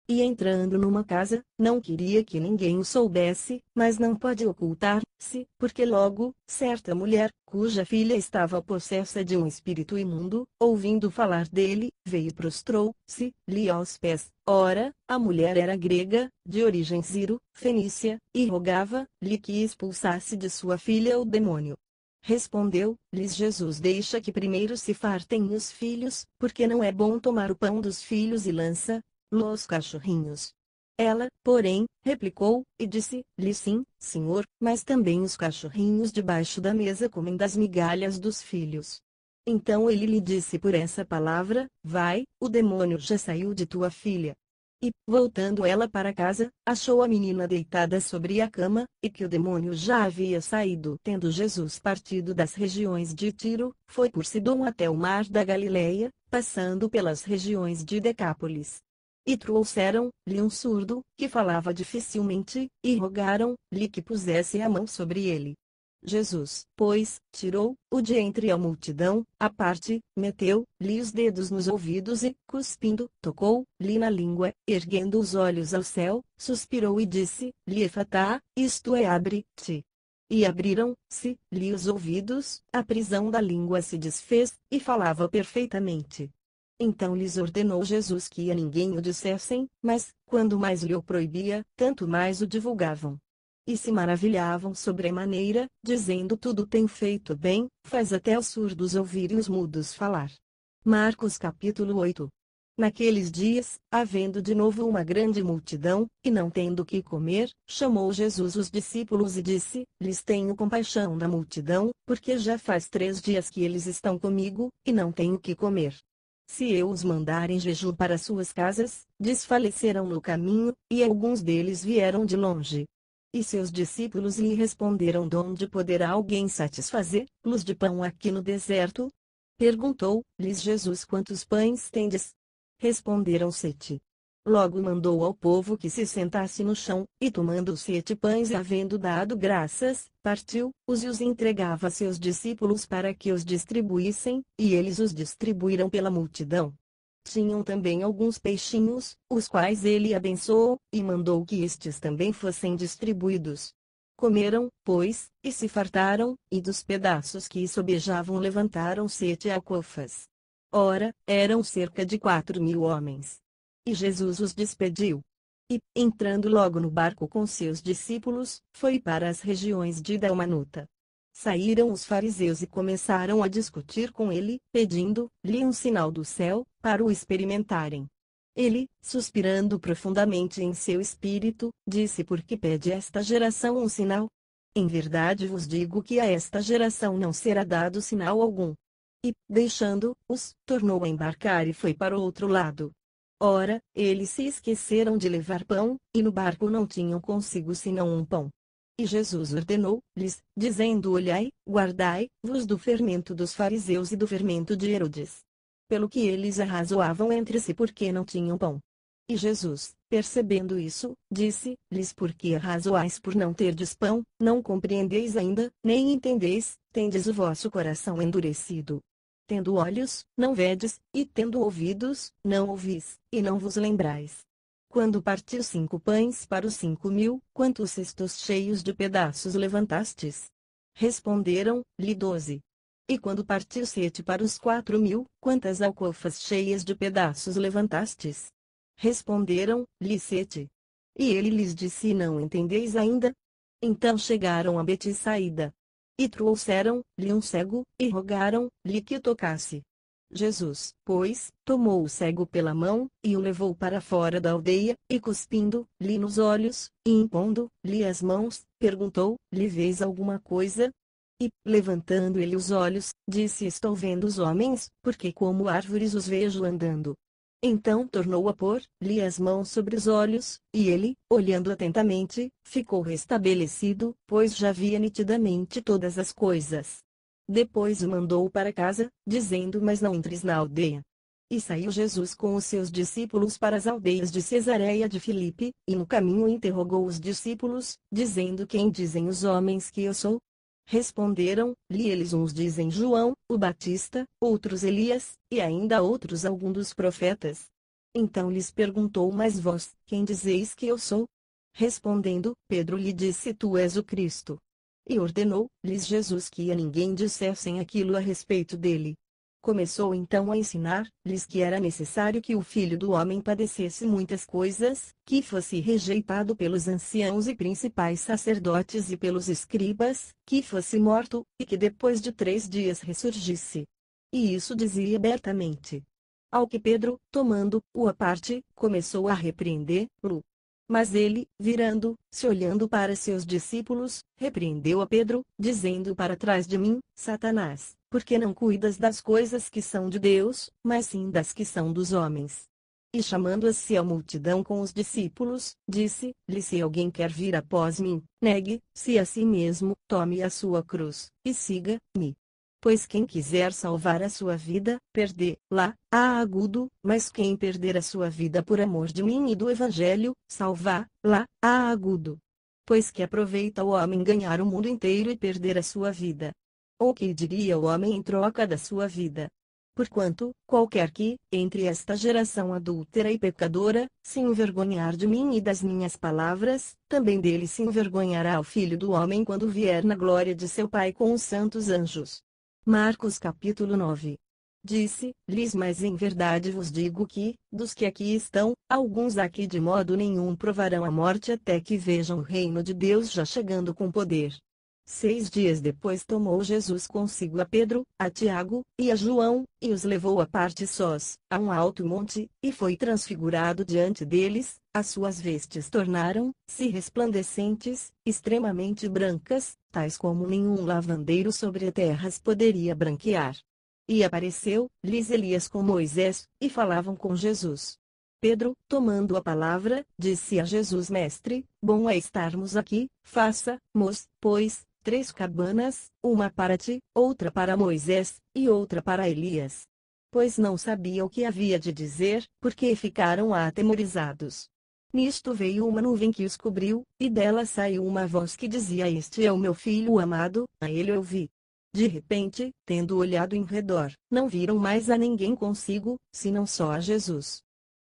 A: E entrando numa casa, não queria que ninguém o soubesse, mas não pode ocultar-se, porque logo, certa mulher, cuja filha estava possessa de um espírito imundo, ouvindo falar dele, veio e prostrou-se-lhe aos pés. Ora, a mulher era grega, de origem Ciro-fenícia, e rogava-lhe que expulsasse de sua filha o demônio. Respondeu-lhes Jesus: deixa que primeiro se fartem os filhos, porque não é bom tomar o pão dos filhos e lança-los cachorrinhos. Ela, porém, replicou, e disse-lhe: sim, Senhor, mas também os cachorrinhos debaixo da mesa comem das migalhas dos filhos. Então ele lhe disse por essa palavra: vai, o demônio já saiu de tua filha. E, voltando ela para casa, achou a menina deitada sobre a cama, e que o demônio já havia saído. Tendo Jesus partido das regiões de Tiro, foi por Sidom até o mar da Galileia, passando pelas regiões de Decápolis. E trouxeram-lhe um surdo, que falava dificilmente, e rogaram-lhe que pusesse a mão sobre ele. Jesus, pois, tirou-o de entre a multidão, à parte, meteu-lhe os dedos nos ouvidos e, cuspindo, tocou-lhe na língua, erguendo os olhos ao céu, suspirou e disse-lhe: Efatá, isto é, abre-te. E abriram-se-lhe os ouvidos, a prisão da língua se desfez, e falava perfeitamente. Então lhes ordenou Jesus que a ninguém o dissessem, mas, quando mais lhe o proibia, tanto mais o divulgavam. E se maravilhavam sobremaneira, dizendo: tudo tem feito bem, faz até os surdos ouvir e os mudos falar. Marcos capítulo 8. Naqueles dias, havendo de novo uma grande multidão, e não tendo que comer, chamou Jesus os discípulos e disse: lhes tenho compaixão da multidão, porque já faz 3 dias que eles estão comigo, e não tenho que comer. Se eu os mandar em jejum para suas casas, desfalecerão no caminho, e alguns deles vieram de longe. E seus discípulos lhe responderam: donde poderá alguém satisfazer-los de pão aqui no deserto? Perguntou-lhes Jesus: quantos pães tendes? Responderam: 7. Logo mandou ao povo que se sentasse no chão, e tomando os 7 pães e havendo dado graças, partiu-os e os entregava a seus discípulos para que os distribuíssem, e eles os distribuíram pela multidão. Tinham também alguns peixinhos, os quais ele abençoou, e mandou que estes também fossem distribuídos. Comeram, pois, e se fartaram, e dos pedaços que sobejavam levantaram 7 alcofas. Ora, eram cerca de 4.000 homens. E Jesus os despediu. E, entrando logo no barco com seus discípulos, foi para as regiões de Dalmanuta. Saíram os fariseus e começaram a discutir com ele, pedindo-lhe um sinal do céu, para o experimentarem. Ele, suspirando profundamente em seu espírito, disse: por que pede esta geração um sinal? Em verdade vos digo que a esta geração não será dado sinal algum. E, deixando-os, tornou a embarcar e foi para o outro lado. Ora, eles se esqueceram de levar pão, e no barco não tinham consigo senão um pão. E Jesus ordenou-lhes, dizendo: olhai, guardai-vos do fermento dos fariseus e do fermento de Herodes. Pelo que eles arrazoavam entre si porque não tinham pão. E Jesus, percebendo isso, disse-lhes: por que arrazoais por não terdes pão? Não compreendeis ainda, nem entendeis, tendes o vosso coração endurecido. Tendo olhos, não vedes, e tendo ouvidos, não ouvis, e não vos lembrais. Quando partiu 5 pães para os 5.000, quantos cestos cheios de pedaços levantastes? Responderam-lhe 12. E quando partiu 7 para os 4.000, quantas alcofas cheias de pedaços levantastes? Responderam-lhe 7. E ele lhes disse: não entendeis ainda? Então chegaram a Betsaída. E trouxeram-lhe um cego, e rogaram-lhe que o tocasse. Jesus, pois, tomou o cego pela mão, e o levou para fora da aldeia, e cuspindo-lhe nos olhos, e impondo-lhe as mãos, perguntou-lhe: vês alguma coisa? E, levantando ele os olhos, disse: estou vendo os homens, porque como árvores os vejo andando. Então tornou a pôr-lhe as mãos sobre os olhos, e ele, olhando atentamente, ficou restabelecido, pois já via nitidamente todas as coisas. Depois o mandou para casa, dizendo: mas não entres na aldeia. E saiu Jesus com os seus discípulos para as aldeias de Cesareia de Filipe, e no caminho interrogou os discípulos, dizendo: quem dizem os homens que eu sou? Responderam-lhe eles: uns dizem João, o Batista, outros Elias, e ainda outros algum dos profetas. Então lhes perguntou: mas vós, quem dizeis que eu sou? Respondendo, Pedro lhe disse: tu és o Cristo. E ordenou-lhes Jesus que a ninguém dissessem aquilo a respeito dele. Começou então a ensinar-lhes que era necessário que o Filho do Homem padecesse muitas coisas, que fosse rejeitado pelos anciãos e principais sacerdotes e pelos escribas, que fosse morto, e que depois de 3 dias ressurgisse. E isso dizia abertamente. Ao que Pedro, tomando-o à parte, começou a repreendê-lo. Mas ele, virando-se olhando para seus discípulos, repreendeu a Pedro, dizendo: para trás de mim, Satanás, porque não cuidas das coisas que são de Deus, mas sim das que são dos homens. E chamando-se a multidão com os discípulos, disse-lhe: se alguém quer vir após mim, negue-se a si mesmo, tome a sua cruz, e siga-me. Pois quem quiser salvar a sua vida, perdê-la, agudo, mas quem perder a sua vida por amor de mim e do Evangelho, salvá-la, agudo. Pois que aproveita o homem ganhar o mundo inteiro e perder a sua vida? Ou que diria o homem em troca da sua vida? Porquanto, qualquer que, entre esta geração adúltera e pecadora, se envergonhar de mim e das minhas palavras, também dele se envergonhará o Filho do Homem quando vier na glória de seu Pai com os santos anjos. Marcos capítulo 9. Disse-lhes: mas em verdade vos digo que, dos que aqui estão, alguns aqui de modo nenhum provarão a morte até que vejam o reino de Deus já chegando com poder. 6 dias depois tomou Jesus consigo a Pedro, a Tiago, e a João, e os levou à parte sós, a um alto monte, e foi transfigurado diante deles. As suas vestes tornaram-se resplandecentes, extremamente brancas, tais como nenhum lavandeiro sobre a terra as poderia branquear. E apareceu-lhes Elias com Moisés, e falavam com Jesus. Pedro, tomando a palavra, disse a Jesus: Mestre, bom é estarmos aqui, faça-mos, pois, 3 cabanas, uma para ti, outra para Moisés, e outra para Elias. Pois não sabia o que havia de dizer, porque ficaram atemorizados. Nisto veio uma nuvem que os cobriu, e dela saiu uma voz que dizia: Este é o meu filho amado, a ele ouvi. De repente, tendo olhado em redor, não viram mais a ninguém consigo, senão só a Jesus.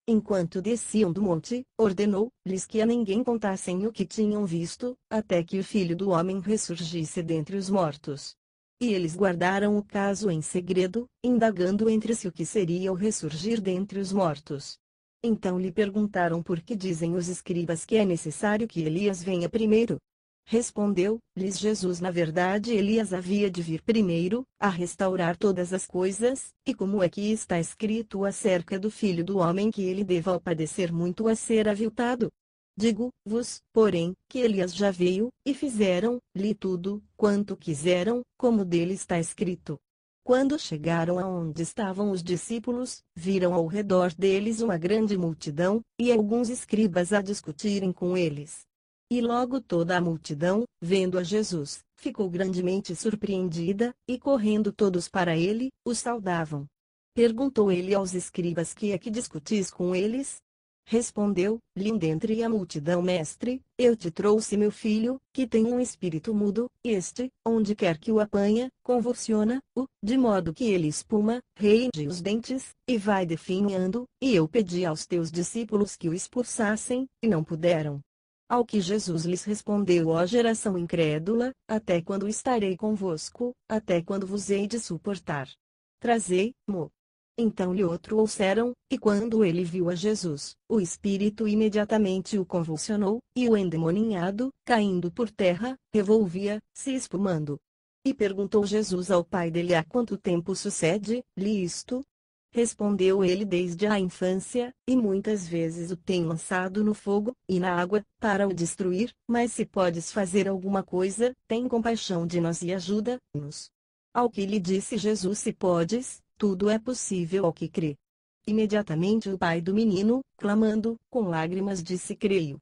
A: Enquanto desciam do monte, ordenou-lhes que a ninguém contassem o que tinham visto, até que o Filho do Homem ressurgisse dentre os mortos. E eles guardaram o caso em segredo, indagando entre si o que seria o ressurgir dentre os mortos. Então lhe perguntaram: por que dizem os escribas que é necessário que Elias venha primeiro? Respondeu-lhes Jesus: na verdade Elias havia de vir primeiro, a restaurar todas as coisas, e como aqui está escrito acerca do Filho do Homem que ele deva padecer muito a ser aviltado. Digo-vos, porém, que Elias já veio, e fizeram-lhe tudo quanto quiseram, como dele está escrito. Quando chegaram aonde estavam os discípulos, viram ao redor deles uma grande multidão, e alguns escribas a discutirem com eles. E logo toda a multidão, vendo a Jesus, ficou grandemente surpreendida, e correndo todos para ele, o saudavam. Perguntou ele aos escribas: que é que discutis com eles? Respondeu-lhe dentre a multidão: Mestre, eu te trouxe meu filho, que tem um espírito mudo, este, onde quer que o apanha, convulsiona-o, de modo que ele espuma, rende os dentes, e vai definhando, e eu pedi aos teus discípulos que o expulsassem, e não puderam. Ao que Jesus lhes respondeu: ó geração incrédula, até quando estarei convosco, até quando vos hei de suportar? Trazei-mo. Então lhe o trouxeram, e quando ele viu a Jesus, o espírito imediatamente o convulsionou, e o endemoninhado, caindo por terra, revolvia-se espumando. E perguntou Jesus ao pai dele: há quanto tempo sucede-lhe isto? Respondeu ele: desde a infância, e muitas vezes o tem lançado no fogo, e na água, para o destruir, mas se podes fazer alguma coisa, tem compaixão de nós e ajuda-nos. Ao que lhe disse Jesus: se podes, tudo é possível ao que crê. Imediatamente o pai do menino, clamando, com lágrimas, disse: creio.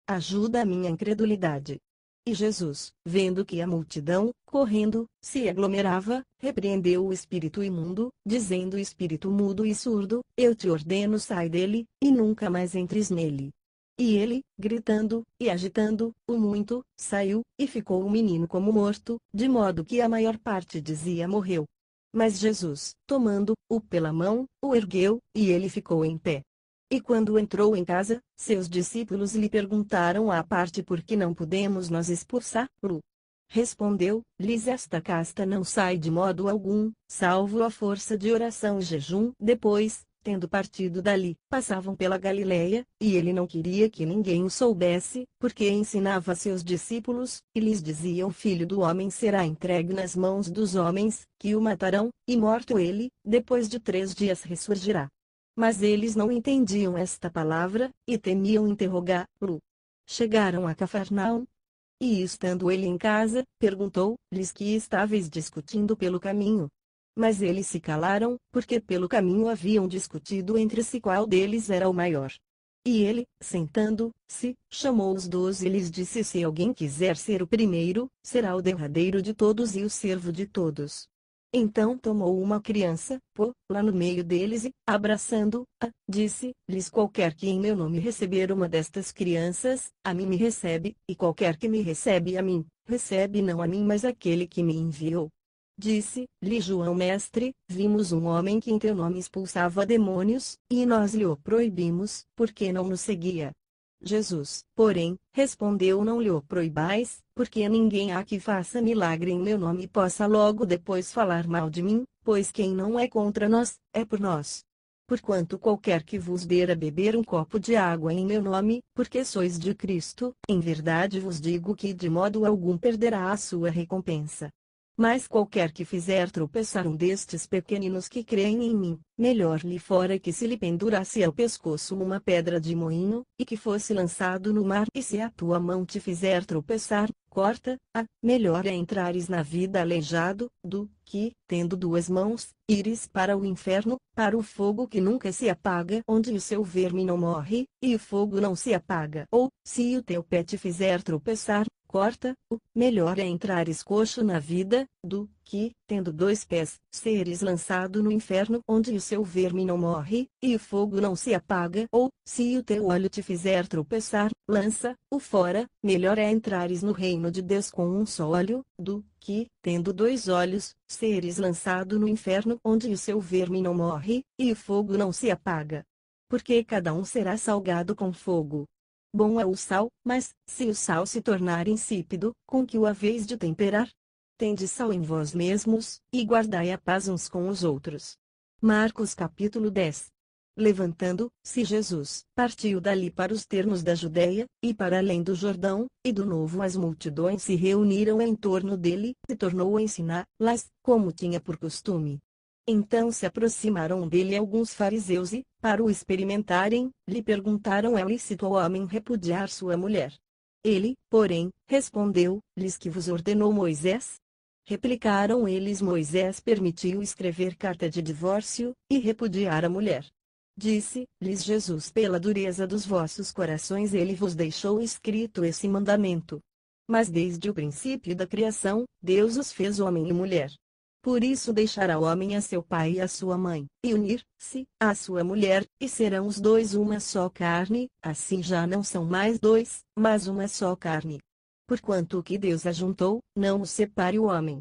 A: Ajuda a minha incredulidade. E Jesus, vendo que a multidão, correndo, se aglomerava, repreendeu o espírito imundo, dizendo: espírito mudo e surdo, eu te ordeno, sai dele, e nunca mais entres nele. E ele, gritando, e agitando-o muito, saiu, e ficou o menino como morto, de modo que a maior parte dizia: morreu. Mas Jesus, tomando-o pela mão, o ergueu, e ele ficou em pé. E quando entrou em casa, seus discípulos lhe perguntaram à parte: por que não podemos nós expulsá-lo? Respondeu-lhes: esta casta não sai de modo algum, salvo a força de oração e jejum. Depois, tendo partido dali, passavam pela Galiléia, e ele não queria que ninguém o soubesse, porque ensinava seus discípulos, e lhes dizia: o Filho do Homem será entregue nas mãos dos homens, que o matarão, e morto ele, depois de 3 dias ressurgirá. Mas eles não entendiam esta palavra, e temiam interrogá-lo. Chegaram a Cafarnaum. E estando ele em casa, perguntou-lhes: que estáveis discutindo pelo caminho? Mas eles se calaram, porque pelo caminho haviam discutido entre si qual deles era o maior. E ele, sentando-se, chamou os 12 e lhes disse: se alguém quiser ser o primeiro, será o derradeiro de todos e o servo de todos. Então tomou uma criança, pô-la no meio deles e, abraçando-a, disse-lhes: qualquer que em meu nome receber uma destas crianças, a mim me recebe, e qualquer que me recebe a mim, recebe não a mim mas aquele que me enviou. Disse-lhe João: mestre, vimos um homem que em teu nome expulsava demônios, e nós lhe o proibimos, porque não nos seguia. Jesus, porém, respondeu: não lhe o proibais, porque ninguém há que faça milagre em meu nome e possa logo depois falar mal de mim. Pois quem não é contra nós, é por nós. Porquanto qualquer que vos der a beber um copo de água em meu nome, porque sois de Cristo, em verdade vos digo que de modo algum perderá a sua recompensa. Mas qualquer que fizer tropeçar um destes pequeninos que creem em mim, melhor lhe fora que se lhe pendurasse ao pescoço uma pedra de moinho, e que fosse lançado no mar. E se a tua mão te fizer tropeçar, corta-a. Melhor é entrares na vida aleijado, do que, tendo duas mãos, ires para o inferno, para o fogo que nunca se apaga, onde o seu verme não morre, e o fogo não se apaga. Ou, se o teu pé te fizer tropeçar, corta-o. Melhor é entrares coxo na vida, do que, tendo dois pés, seres lançado no inferno, onde o seu verme não morre, e o fogo não se apaga. Ou, se o teu olho te fizer tropeçar, lança-o fora. Melhor é entrares no reino de Deus com um só olho, do que, tendo dois olhos, seres lançado no inferno, onde o seu verme não morre, e o fogo não se apaga. Porque cada um será salgado com fogo. Bom é o sal, mas, se o sal se tornar insípido, com que o haveis de temperar? Tende sal em vós mesmos, e guardai a paz uns com os outros. Marcos capítulo 10. Levantando-se Jesus, partiu dali para os termos da Judéia, e para além do Jordão, e do novo as multidões se reuniram em torno dele, e tornou a ensiná-las, como tinha por costume. Então se aproximaram dele alguns fariseus e, para o experimentarem, lhe perguntaram: é lícito ao homem repudiar sua mulher? Ele, porém, respondeu-lhes: que vos ordenou Moisés? Replicaram eles: Moisés permitiu escrever carta de divórcio, e repudiar a mulher. Disse-lhes Jesus: pela dureza dos vossos corações ele vos deixou escrito esse mandamento. Mas desde o princípio da criação, Deus os fez homem e mulher. Por isso deixará o homem a seu pai e a sua mãe, e unir-se à sua mulher, e serão os dois uma só carne. Assim já não são mais dois, mas uma só carne. Porquanto o que Deus ajuntou, não o separe o homem.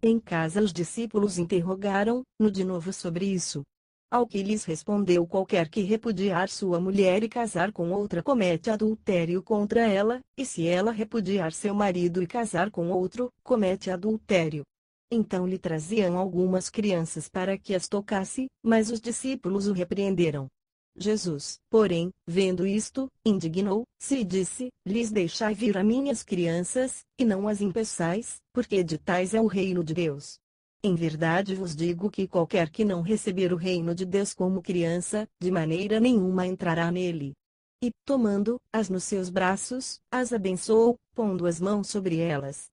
A: Em casa os discípulos interrogaram-no de novo sobre isso. Ao que lhes respondeu: qualquer que repudiar sua mulher e casar com outra comete adultério contra ela, e se ela repudiar seu marido e casar com outro, comete adultério. Então lhe traziam algumas crianças para que as tocasse, mas os discípulos o repreenderam. Jesus, porém, vendo isto, indignou-se e disse-lhes: deixai vir a minhas crianças, e não as impeçais, porque de tais é o reino de Deus. Em verdade vos digo que qualquer que não receber o reino de Deus como criança, de maneira nenhuma entrará nele. E, tomando-as nos seus braços, as abençoou, pondo as mãos sobre elas.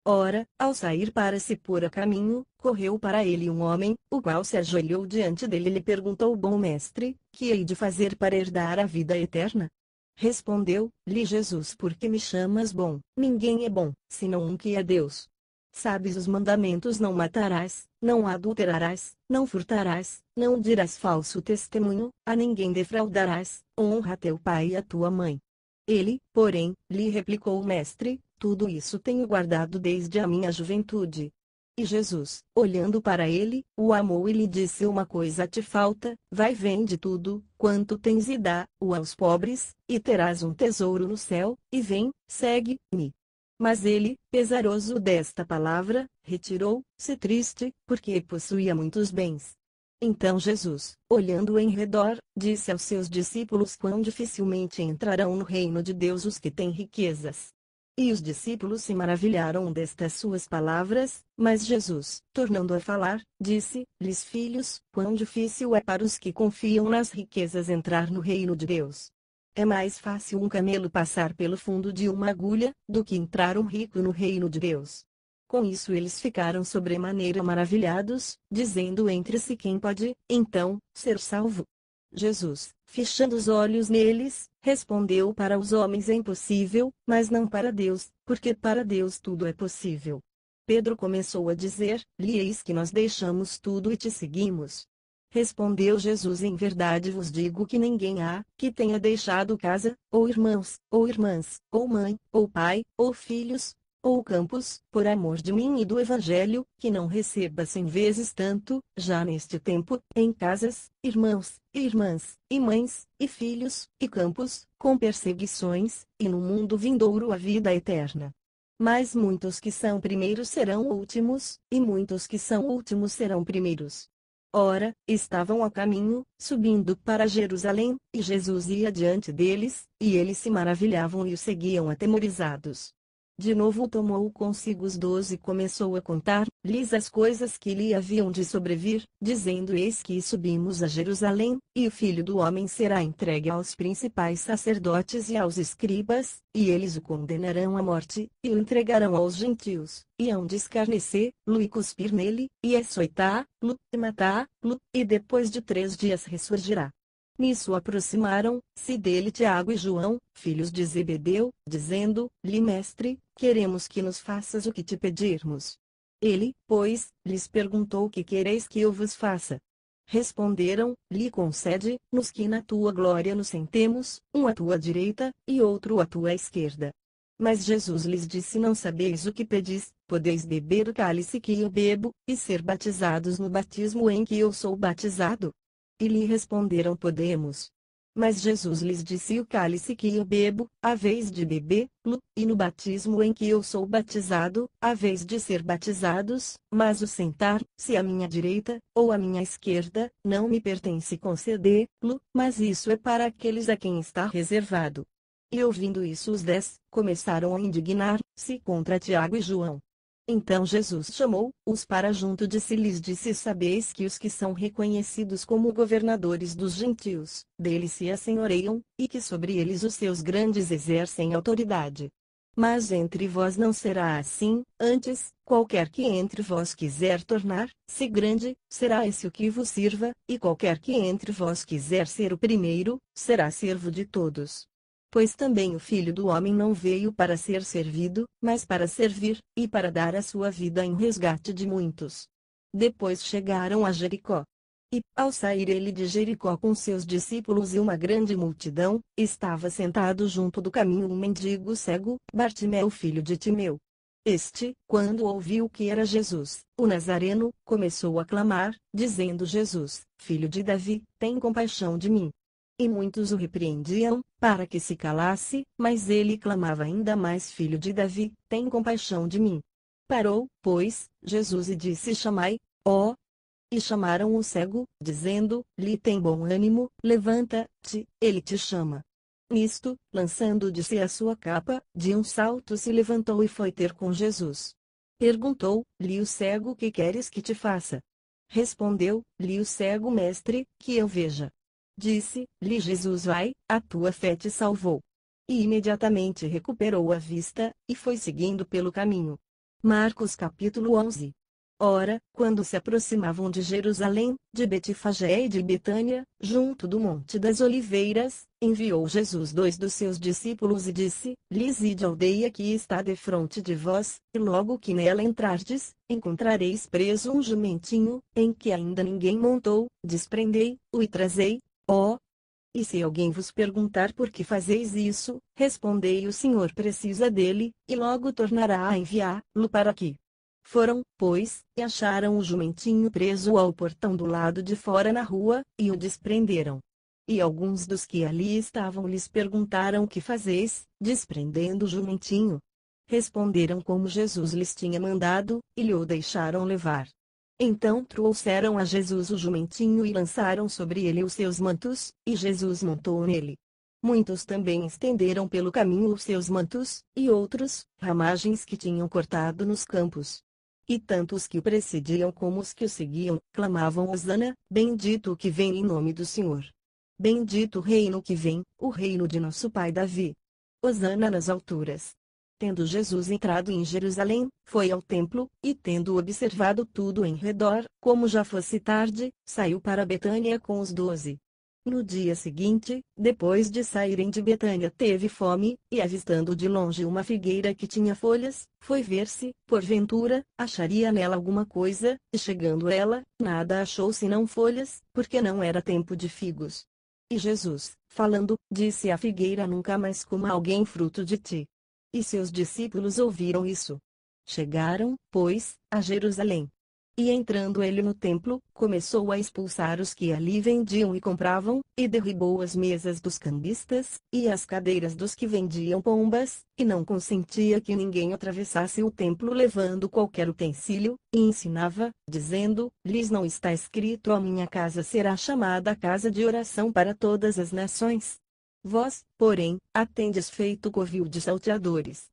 A: Ora, ao sair para se pôr a caminho, correu para ele um homem, o qual se ajoelhou diante dele e lhe perguntou: bom mestre, que hei de fazer para herdar a vida eterna? Respondeu-lhe Jesus: por que me chamas bom? Ninguém é bom, senão um que é Deus. Sabes os mandamentos: não matarás, não adulterarás, não furtarás, não dirás falso testemunho, a ninguém defraudarás, honra teu pai e a tua mãe. Ele, porém, lhe replicou: mestre, tudo isso tenho guardado desde a minha juventude. E Jesus, olhando para ele, o amou e lhe disse: uma coisa te falta, vai, vende tudo, quanto tens e dá-o aos pobres, e terás um tesouro no céu, e vem, segue-me. Mas ele, pesaroso desta palavra, retirou-se triste, porque possuía muitos bens. Então Jesus, olhando em redor, disse aos seus discípulos: quão dificilmente entrarão no reino de Deus os que têm riquezas. E os discípulos se maravilharam destas suas palavras, mas Jesus, tornando a falar, disse-lhes: filhos, quão difícil é para os que confiam nas riquezas entrar no reino de Deus. É mais fácil um camelo passar pelo fundo de uma agulha, do que entrar um rico no reino de Deus. Com isso eles ficaram sobremaneira maravilhados, dizendo entre si: quem pode, então, ser salvo? Jesus, fechando os olhos neles, respondeu: para os homens é impossível, mas não para Deus, porque para Deus tudo é possível. Pedro começou a dizer-lhe: eis que nós deixamos tudo e te seguimos. Respondeu Jesus: em verdade vos digo que ninguém há, que tenha deixado casa, ou irmãos, ou irmãs, ou mãe, ou pai, ou filhos, ou campos, por amor de mim e do Evangelho, que não receba 100 vezes tanto, já neste tempo, em casas, irmãos, e irmãs, e mães, e filhos, e campos, com perseguições, e no mundo vindouro a vida eterna. Mas muitos que são primeiros serão últimos, e muitos que são últimos serão primeiros. Ora, estavam a caminho, subindo para Jerusalém, e Jesus ia diante deles, e eles se maravilhavam e o seguiam atemorizados. De novo tomou consigo os 12 e começou a contar-lhes as coisas que lhe haviam de sobrevir, dizendo: Eis que subimos a Jerusalém, e o Filho do Homem será entregue aos principais sacerdotes e aos escribas, e eles o condenarão à morte, e o entregarão aos gentios, e hão de escarnecer-lo e cuspir nele, e açoitá-lo, e matá-lo, e depois de 3 dias ressurgirá. Nisso aproximaram-se dele Tiago e João, filhos de Zebedeu, dizendo-lhe: Mestre, queremos que nos faças o que te pedirmos. Ele, pois, lhes perguntou: Que quereis que eu vos faça? Responderam-lhe: Concede-nos que na tua glória nos sentemos, um à tua direita, e outro à tua esquerda. Mas Jesus lhes disse: Não sabeis o que pedis. Podeis beber o cálice que eu bebo, e ser batizados no batismo em que eu sou batizado? E lhe responderam: Podemos. Mas Jesus lhes disse: O cálice que eu bebo, haveis de bebê-lo, e no batismo em que eu sou batizado, haveis de ser batizados, mas o sentar-se à minha direita, ou à minha esquerda, não me pertence conceder-lo, mas isso é para aqueles a quem está reservado. E ouvindo isso os 10, começaram a indignar-se contra Tiago e João. Então Jesus chamou-os para junto de si e lhes disse: Sabeis que os que são reconhecidos como governadores dos gentios, deles se assenhoreiam, e que sobre eles os seus grandes exercem autoridade. Mas entre vós não será assim, antes, qualquer que entre vós quiser tornar-se grande, será esse o que vos sirva, e qualquer que entre vós quiser ser o primeiro, será servo de todos. Pois também o Filho do Homem não veio para ser servido, mas para servir, e para dar a sua vida em resgate de muitos. Depois chegaram a Jericó. E, ao sair ele de Jericó com seus discípulos e uma grande multidão, estava sentado junto do caminho um mendigo cego, Bartimeu, filho de Timeu. Este, quando ouviu que era Jesus, o Nazareno, começou a clamar, dizendo: Jesus, filho de Davi, tem compaixão de mim. E muitos o repreendiam, para que se calasse, mas ele clamava ainda mais: Filho de Davi, tem compaixão de mim. Parou, pois, Jesus e disse: Chamai, ó. E chamaram o cego, dizendo-lhe: Tem bom ânimo, levanta-te, ele te chama. Nisto, lançando de si a sua capa, de um salto se levantou e foi ter com Jesus. Perguntou-lhe o cego: Que queres que te faça? Respondeu-lhe o cego: Mestre, que eu veja. Disse-lhe Jesus: Vai, a tua fé te salvou. E imediatamente recuperou a vista, e foi seguindo pelo caminho. Marcos capítulo 11. Ora, quando se aproximavam de Jerusalém, de Betfagé e de Betânia, junto do Monte das Oliveiras, enviou Jesus 2 dos seus discípulos e disse-lhes: Ide à aldeia que está defronte de vós, e logo que nela entrardes, encontrareis preso um jumentinho, em que ainda ninguém montou, desprendei-o e trazei. Ó, e se alguém vos perguntar por que fazeis isso, respondei: O Senhor precisa dele, e logo tornará a enviá-lo para aqui. Foram, pois, e acharam o jumentinho preso ao portão do lado de fora na rua, e o desprenderam. E alguns dos que ali estavam lhes perguntaram: Que fazeis, desprendendo o jumentinho? Responderam como Jesus lhes tinha mandado, e lhe o deixaram levar. Então trouxeram a Jesus o jumentinho e lançaram sobre ele os seus mantos, e Jesus montou nele. Muitos também estenderam pelo caminho os seus mantos, e outros, ramagens que tinham cortado nos campos. E tanto os que o precediam como os que o seguiam, clamavam: Hosana, bendito o que vem em nome do Senhor. Bendito o reino que vem, o reino de nosso pai Davi. Hosana nas alturas. Tendo Jesus entrado em Jerusalém, foi ao templo, e tendo observado tudo em redor, como já fosse tarde, saiu para Betânia com os 12. No dia seguinte, depois de saírem de Betânia, teve fome, e avistando de longe uma figueira que tinha folhas, foi ver se, porventura, acharia nela alguma coisa, e chegando ela, nada achou senão folhas, porque não era tempo de figos. E Jesus, falando, disse à figueira: Nunca mais coma alguém fruto de ti. E seus discípulos ouviram isso. Chegaram, pois, a Jerusalém. E entrando ele no templo, começou a expulsar os que ali vendiam e compravam, e derribou as mesas dos cambistas, e as cadeiras dos que vendiam pombas, e não consentia que ninguém atravessasse o templo levando qualquer utensílio, e ensinava, dizendo: lhes não está escrito: a minha casa será chamada casa de oração para todas as nações? Vós, porém, a tendes feito covil de salteadores.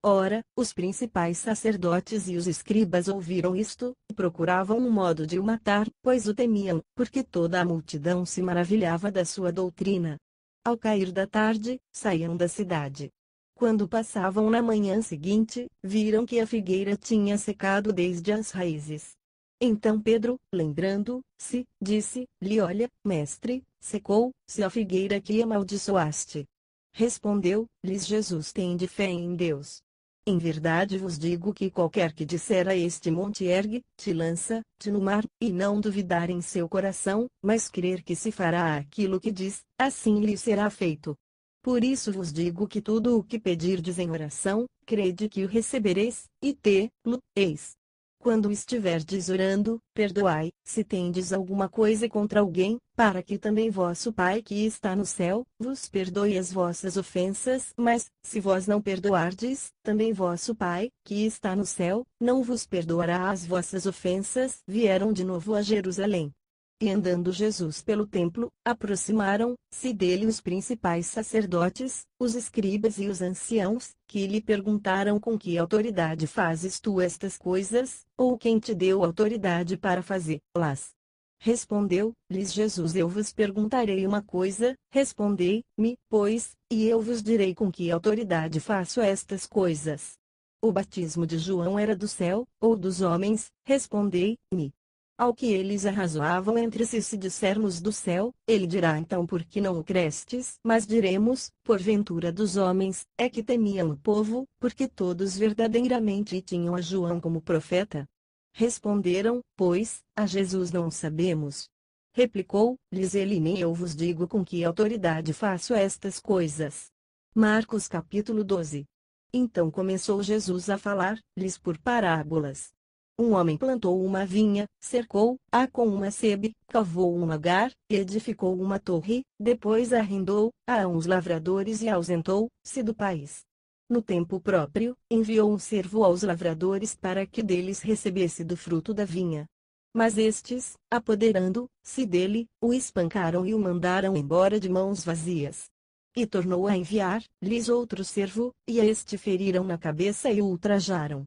A: Ora, os principais sacerdotes e os escribas ouviram isto, e procuravam um modo de o matar, pois o temiam, porque toda a multidão se maravilhava da sua doutrina. Ao cair da tarde, saíam da cidade. Quando passavam na manhã seguinte, viram que a figueira tinha secado desde as raízes. Então Pedro, lembrando-se, disse-lhe: olha, mestre, secou-se a figueira que amaldiçoaste. Respondeu-lhes Jesus: tende fé em Deus. Em verdade vos digo que qualquer que disser a este monte: ergue-te, lança-te no mar, e não duvidar em seu coração, mas crer que se fará aquilo que diz, assim lhe será feito. Por isso vos digo que tudo o que pedirdes em oração, crede que o recebereis, e tê-lo eis. Quando estiverdes orando, perdoai, se tendes alguma coisa contra alguém, para que também vosso Pai que está no céu, vos perdoe as vossas ofensas. Mas, se vós não perdoardes, também vosso Pai, que está no céu, não vos perdoará as vossas ofensas. Vieram de novo a Jerusalém. E andando Jesus pelo templo, aproximaram-se dele os principais sacerdotes, os escribas e os anciãos, que lhe perguntaram: com que autoridade fazes tu estas coisas, ou quem te deu autoridade para fazê-las? Respondeu-lhes Jesus: eu vos perguntarei uma coisa, respondei-me, pois, e eu vos direi com que autoridade faço estas coisas. O batismo de João era do céu, ou dos homens? Respondei-me. Ao que eles arrazoavam entre si: se dissermos do céu, ele dirá: então por que não o crestes? Mas diremos, porventura dos homens, é que temiam o povo, porque todos verdadeiramente tinham a João como profeta. Responderam, pois, a Jesus: não sabemos. Replicou-lhes ele: nem eu vos digo com que autoridade faço estas coisas. Marcos capítulo 12. Então começou Jesus a falar-lhes por parábolas. Um homem plantou uma vinha, cercou-a com uma sebe, cavou um lagar, edificou uma torre, depois arrendou-a a uns lavradores e ausentou-se do país. No tempo próprio, enviou um servo aos lavradores para que deles recebesse do fruto da vinha. Mas estes, apoderando-se dele, o espancaram e o mandaram embora de mãos vazias. E tornou a enviar-lhes outro servo, e a este feriram na cabeça e o ultrajaram.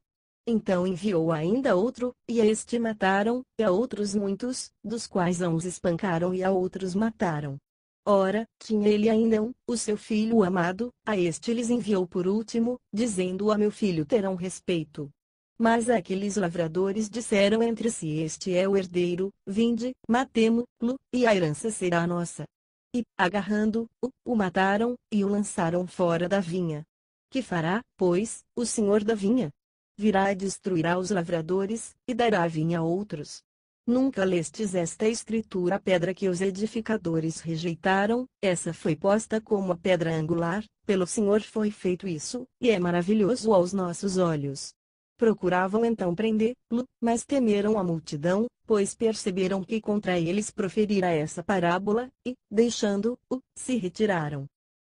A: Então enviou ainda outro, e a este mataram, e a outros muitos, dos quais a uns espancaram e a outros mataram. Ora, tinha ele ainda o seu filho amado, a este lhes enviou por último, dizendo: a meu filho terão respeito. Mas aqueles lavradores disseram entre si: este é o herdeiro, vinde, matemo-lo, e a herança será nossa. E, agarrando-o, o mataram, e o lançaram fora da vinha. Que fará, pois, o senhor da vinha? Virá e destruirá os lavradores, e dará a vinha a outros. Nunca lestes esta escritura: a pedra que os edificadores rejeitaram, essa foi posta como a pedra angular, pelo Senhor foi feito isso, e é maravilhoso aos nossos olhos. Procuravam então prendê-lo, mas temeram a multidão, pois perceberam que contra eles proferira essa parábola, e, deixando-o, se retiraram.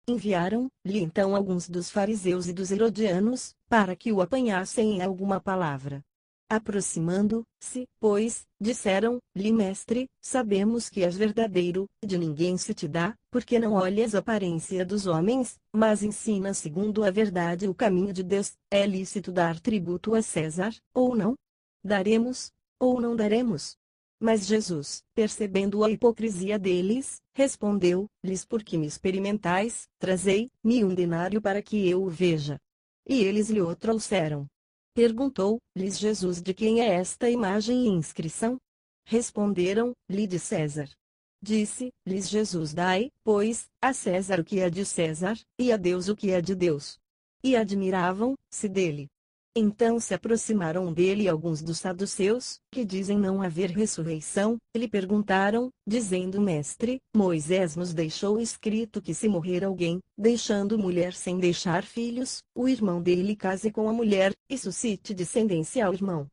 A: Enviaram-lhe então alguns dos fariseus e dos herodianos, para que o apanhassem em alguma palavra. Aproximando-se, pois, disseram-lhe: mestre, sabemos que és verdadeiro, de ninguém se te dá, porque não olhas a aparência dos homens, mas ensina segundo a verdade o caminho de Deus. É lícito dar tributo a César, ou não? Daremos, ou não daremos? Mas Jesus, percebendo a hipocrisia deles, respondeu-lhes: por que me experimentais? Trazei-me um denário para que eu o veja. E eles lhe o trouxeram. Perguntou-lhes Jesus: de quem é esta imagem e inscrição? Responderam-lhe: de César. Disse-lhes Jesus: dai, pois, a César o que é de César, e a Deus o que é de Deus. E admiravam-se dele. Então se aproximaram dele alguns dos saduceus, que dizem não haver ressurreição, e lhe perguntaram, dizendo: mestre, Moisés nos deixou escrito que se morrer alguém, deixando mulher sem deixar filhos, o irmão dele case com a mulher, e suscite descendência ao irmão.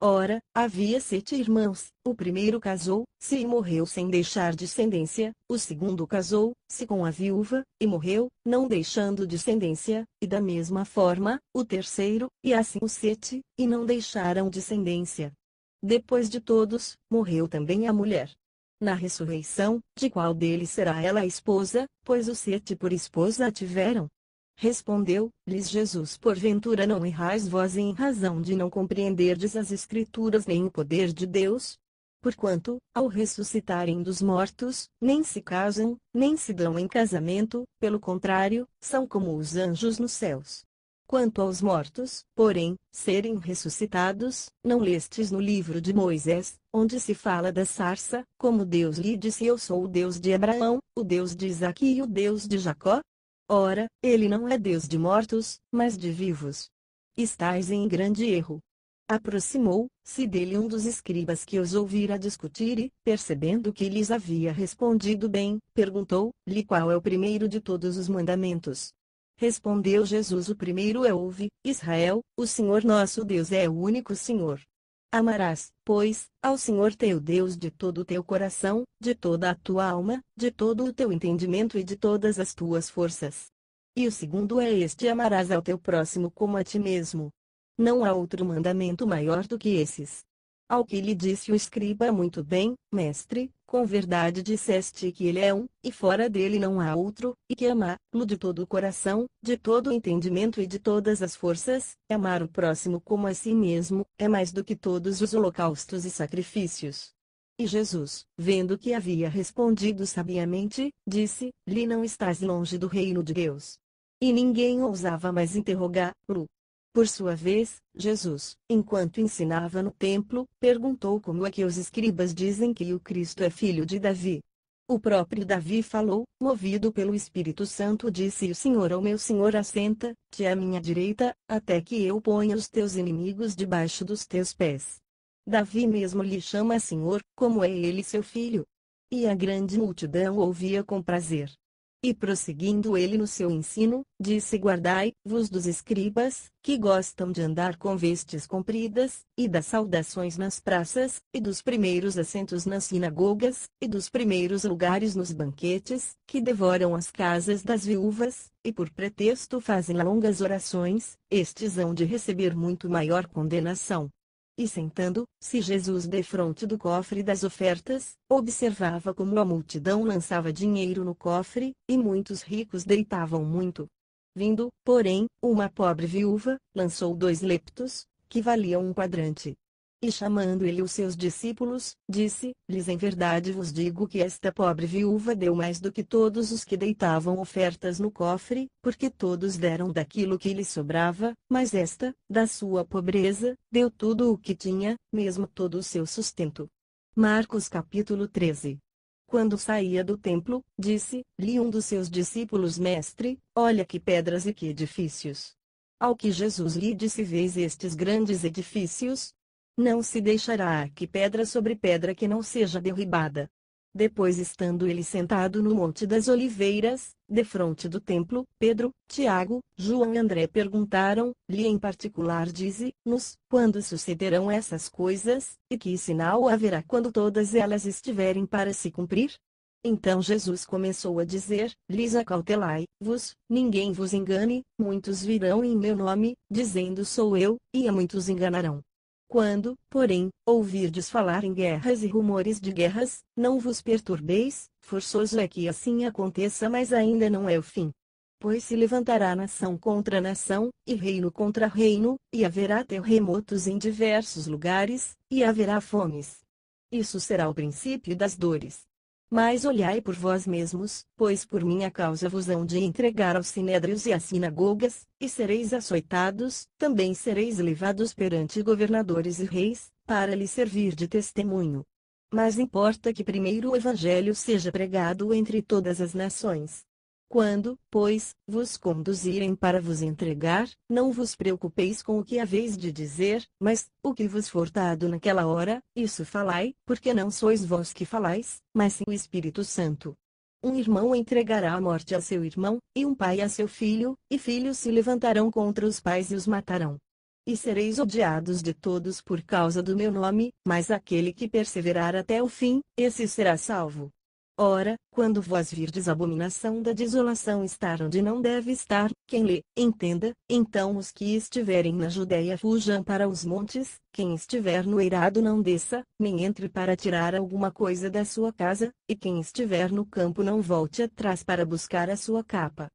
A: Ora, havia 7 irmãos, o primeiro casou-se e morreu sem deixar descendência, o segundo casou-se com a viúva, e morreu, não deixando descendência, e da mesma forma, o terceiro, e assim os 7, e não deixaram descendência. Depois de todos, morreu também a mulher. Na ressurreição, de qual deles será ela a esposa, pois os 7 por esposa a tiveram? Respondeu-lhes Jesus: porventura não errais vós em razão de não compreenderdes as Escrituras nem o poder de Deus? Porquanto, ao ressuscitarem dos mortos, nem se casam, nem se dão em casamento, pelo contrário, são como os anjos nos céus. Quanto aos mortos, porém, serem ressuscitados, não lestes no livro de Moisés, onde se fala da sarça, como Deus lhe disse: eu sou o Deus de Abraão, o Deus de Isaque e o Deus de Jacó? Ora, ele não é Deus de mortos, mas de vivos. Estais em grande erro. Aproximou-se dele um dos escribas que os ouvira discutir e, percebendo que lhes havia respondido bem, perguntou-lhe qual é o primeiro de todos os mandamentos. Respondeu Jesus: o primeiro é: ouve, Israel, o Senhor nosso Deus é o único Senhor. Amarás, pois, ao Senhor teu Deus de todo o teu coração, de toda a tua alma, de todo o teu entendimento e de todas as tuas forças. E o segundo é este: amarás ao teu próximo como a ti mesmo. Não há outro mandamento maior do que esses. Ao que lhe disse o escriba: muito bem, mestre, com verdade disseste que ele é um, e fora dele não há outro, e que amá-lo de todo o coração, de todo o entendimento e de todas as forças, amar o próximo como a si mesmo, é mais do que todos os holocaustos e sacrifícios. E Jesus, vendo que havia respondido sabiamente, disse-lhe: não estás longe do reino de Deus. E ninguém ousava mais interrogá-lo. Por sua vez, Jesus, enquanto ensinava no templo, perguntou como é que os escribas dizem que o Cristo é filho de Davi. O próprio Davi falou, movido pelo Espírito Santo, disse: o Senhor ao meu Senhor, assenta-te à minha direita, até que eu ponha os teus inimigos debaixo dos teus pés. Davi mesmo lhe chama Senhor, como é ele seu filho. E a grande multidão ouvia com prazer. E prosseguindo ele no seu ensino, disse: guardai-vos dos escribas, que gostam de andar com vestes compridas, e das saudações nas praças, e dos primeiros assentos nas sinagogas, e dos primeiros lugares nos banquetes, que devoram as casas das viúvas, e por pretexto fazem longas orações, estes hão de receber muito maior condenação. E sentando-se Jesus defronte do cofre das ofertas, observava como a multidão lançava dinheiro no cofre, e muitos ricos deitavam muito. Vindo, porém, uma pobre viúva, lançou 2 leptos, que valiam 1 quadrante. E chamando ele os seus discípulos, disse-lhes: em verdade vos digo que esta pobre viúva deu mais do que todos os que deitavam ofertas no cofre, porque todos deram daquilo que lhe sobrava, mas esta, da sua pobreza, deu tudo o que tinha, mesmo todo o seu sustento. Marcos capítulo 13. Quando saía do templo, disse-lhe um dos seus discípulos: mestre, olha que pedras e que edifícios. Ao que Jesus lhe disse: vês estes grandes edifícios? Não se deixará aqui pedra sobre pedra que não seja derribada. Depois, estando ele sentado no Monte das Oliveiras, defronte do templo, Pedro, Tiago, João e André perguntaram-lhe em particular: dize-nos, quando sucederão essas coisas, e que sinal haverá quando todas elas estiverem para se cumprir? Então Jesus começou a dizer-lhes: acautelai-vos, ninguém vos engane, muitos virão em meu nome, dizendo: sou eu, e a muitos enganarão. Quando, porém, ouvirdes falar em guerras e rumores de guerras, não vos perturbeis, forçoso é que assim aconteça, mas ainda não é o fim. Pois se levantará nação contra nação, e reino contra reino, e haverá terremotos em diversos lugares, e haverá fomes. Isso será o princípio das dores. Mas olhai por vós mesmos, pois por minha causa vos hão de entregar aos sinédrios e às sinagogas, e sereis açoitados, também sereis levados perante governadores e reis, para lhes servir de testemunho. Mas importa que primeiro o evangelho seja pregado entre todas as nações. Quando, pois, vos conduzirem para vos entregar, não vos preocupeis com o que haveis de dizer, mas, o que vos for dado naquela hora, isso falai, porque não sois vós que falais, mas sim o Espírito Santo. Um irmão entregará a morte a seu irmão, e um pai a seu filho, e filhos se levantarão contra os pais e os matarão. e sereis odiados de todos por causa do meu nome, mas aquele que perseverar até o fim, esse será salvo. Ora, quando vós virdes a abominação da desolação estar onde não deve estar, quem lê, entenda, então os que estiverem na Judéia fujam para os montes, quem estiver no eirado não desça, nem entre para tirar alguma coisa da sua casa, e quem estiver no campo não volte atrás para buscar a sua capa.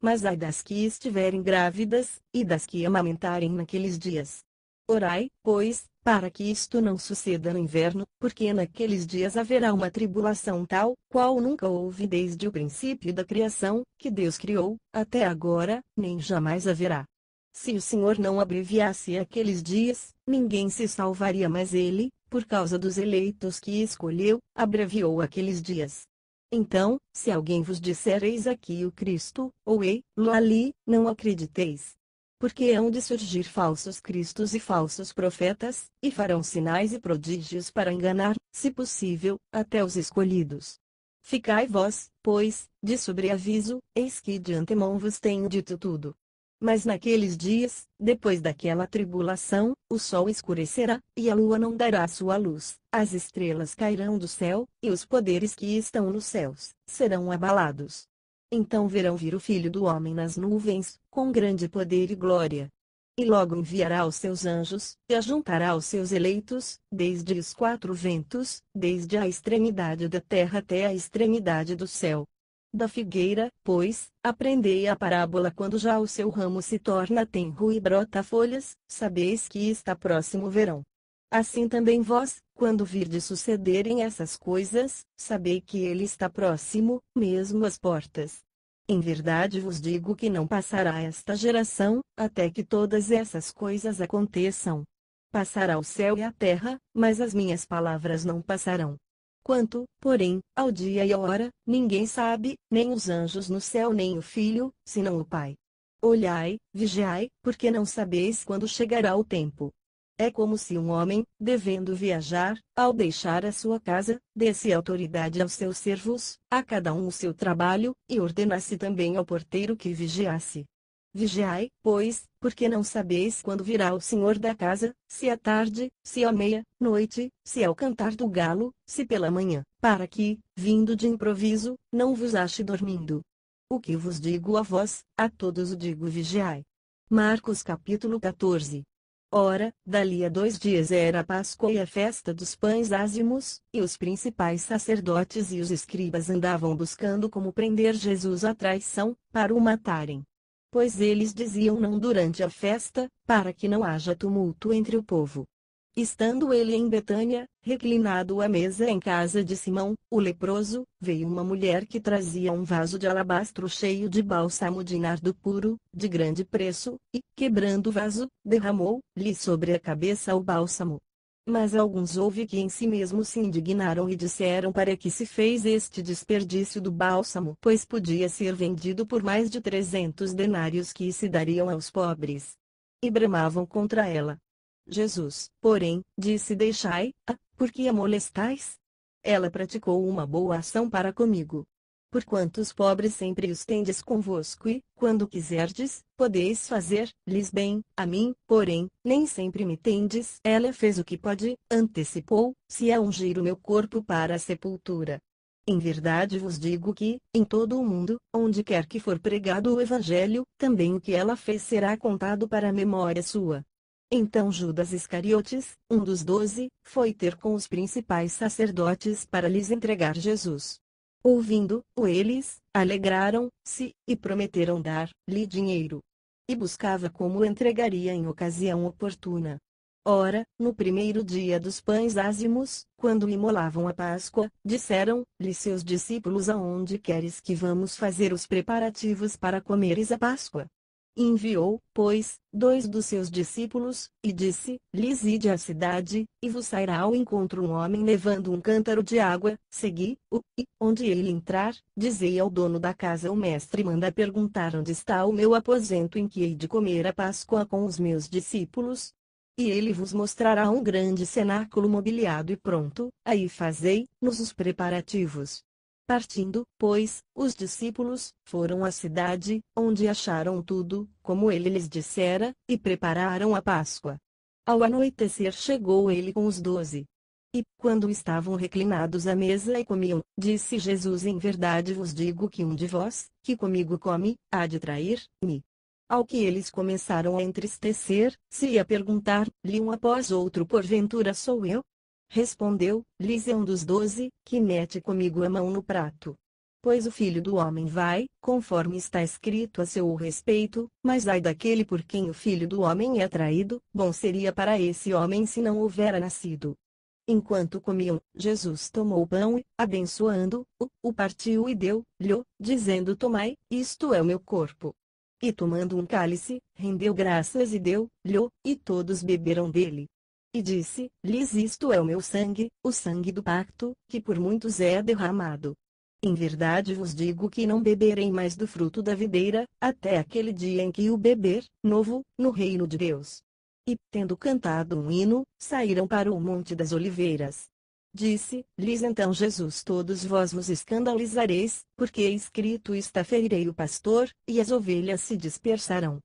A: Mas ai das que estiverem grávidas, e das que amamentarem naqueles dias. Orai, pois, para que isto não suceda no inverno, porque naqueles dias haverá uma tribulação tal, qual nunca houve desde o princípio da criação, que Deus criou, até agora, nem jamais haverá. Se o Senhor não abreviasse aqueles dias, ninguém se salvaria, mas ele, por causa dos eleitos que escolheu, abreviou aqueles dias. Então, se alguém vos disser eis aqui o Cristo, ou ei-lo ali, não acrediteis. Porque hão de surgir falsos cristos e falsos profetas, e farão sinais e prodígios para enganar, se possível, até os escolhidos. Ficai vós, pois, de sobreaviso, eis que de antemão vos tenho dito tudo. Mas naqueles dias, depois daquela tribulação, o sol escurecerá, e a lua não dará sua luz, as estrelas cairão do céu, e os poderes que estão nos céus serão abalados. Então verão vir o Filho do Homem nas nuvens, com grande poder e glória. E logo enviará os seus anjos, e ajuntará os seus eleitos, desde os quatro ventos, desde a extremidade da terra até a extremidade do céu. Da figueira, pois, aprendei a parábola: quando já o seu ramo se torna tenro e brota folhas, sabeis que está próximo o verão. Assim também vós, quando virdes sucederem essas coisas, sabei que ele está próximo, mesmo às portas. Em verdade vos digo que não passará esta geração, até que todas essas coisas aconteçam. Passará o céu e a terra, mas as minhas palavras não passarão. Quanto, porém, ao dia e à hora, ninguém sabe, nem os anjos no céu nem o Filho, senão o Pai. Olhai, vigiai, porque não sabeis quando chegará o tempo. É como se um homem, devendo viajar, ao deixar a sua casa, desse autoridade aos seus servos, a cada um o seu trabalho, e ordenasse também ao porteiro que vigiasse. Vigiai, pois, porque não sabeis quando virá o Senhor da casa, se à tarde, se à meia-noite, se ao cantar do galo, se pela manhã, para que, vindo de improviso, não vos ache dormindo. O que vos digo a vós, a todos o digo: vigiai. Marcos capítulo 14. Ora, dali a 2 dias era a Páscoa e a festa dos pães ázimos, e os principais sacerdotes e os escribas andavam buscando como prender Jesus à traição, para o matarem. Pois eles diziam: não durante a festa, para que não haja tumulto entre o povo. Estando ele em Betânia, reclinado à mesa em casa de Simão, o leproso, veio uma mulher que trazia um vaso de alabastro cheio de bálsamo de nardo puro, de grande preço, e, quebrando o vaso, derramou-lhe sobre a cabeça o bálsamo. Mas alguns houve que em si mesmos se indignaram e disseram: para que se fez este desperdício do bálsamo? Pois podia ser vendido por mais de 300 denários que se dariam aos pobres. E bramavam contra ela. Jesus, porém, disse: deixai-a, porque a molestais? Ela praticou uma boa ação para comigo. Porquanto os pobres sempre os tendes convosco e, quando quiserdes, podeis fazer-lhes bem, a mim, porém, nem sempre me tendes. Ela fez o que pode, antecipou-se a ungir o meu corpo para a sepultura. Em verdade vos digo que, em todo o mundo, onde quer que for pregado o Evangelho, também o que ela fez será contado para a memória sua. Então Judas Iscariotes, um dos 12, foi ter com os principais sacerdotes para lhes entregar Jesus. Ouvindo-o eles, alegraram-se, e prometeram dar-lhe dinheiro. E buscava como o entregaria em ocasião oportuna. Ora, no primeiro dia dos pães ázimos, quando imolavam a Páscoa, disseram-lhe seus discípulos: aonde queres que vamos fazer os preparativos para comeres a Páscoa? Enviou, pois, 2 dos seus discípulos, e disse-lhes: ide à cidade, e vos sairá ao encontro um homem levando um cântaro de água, segui-o, e, onde ele entrar, dizei ao dono da casa: o mestre manda perguntar onde está o meu aposento em que hei de comer a Páscoa com os meus discípulos. E ele vos mostrará um grande cenáculo mobiliado e pronto, aí fazei-nos os preparativos. Partindo, pois, os discípulos foram à cidade, onde acharam tudo, como ele lhes dissera, e prepararam a Páscoa. Ao anoitecer chegou ele com os 12. E, quando estavam reclinados à mesa e comiam, disse Jesus: em verdade vos digo que um de vós, que comigo come, há de trair-me. Ao que eles começaram a entristecer, se e a perguntar-lhe um após outro: porventura sou eu? Respondeu-lhes um dos 12, que mete comigo a mão no prato. Pois o Filho do Homem vai, conforme está escrito a seu respeito, mas ai daquele por quem o Filho do Homem é traído, bom seria para esse homem se não houvera nascido. Enquanto comiam, Jesus tomou o pão e, abençoando-o, o partiu e deu-lhe, dizendo: tomai, isto é o meu corpo. E tomando um cálice, rendeu graças e deu-lhe, e todos beberam dele. E disse-lhes: isto é o meu sangue, o sangue do pacto, que por muitos é derramado. Em verdade vos digo que não beberei mais do fruto da videira, até aquele dia em que o beber, novo, no reino de Deus. E, tendo cantado um hino, saíram para o Monte das Oliveiras. Disse-lhes então Jesus: todos vós vos escandalizareis, porque escrito está: ferirei o pastor, e as ovelhas se dispersarão.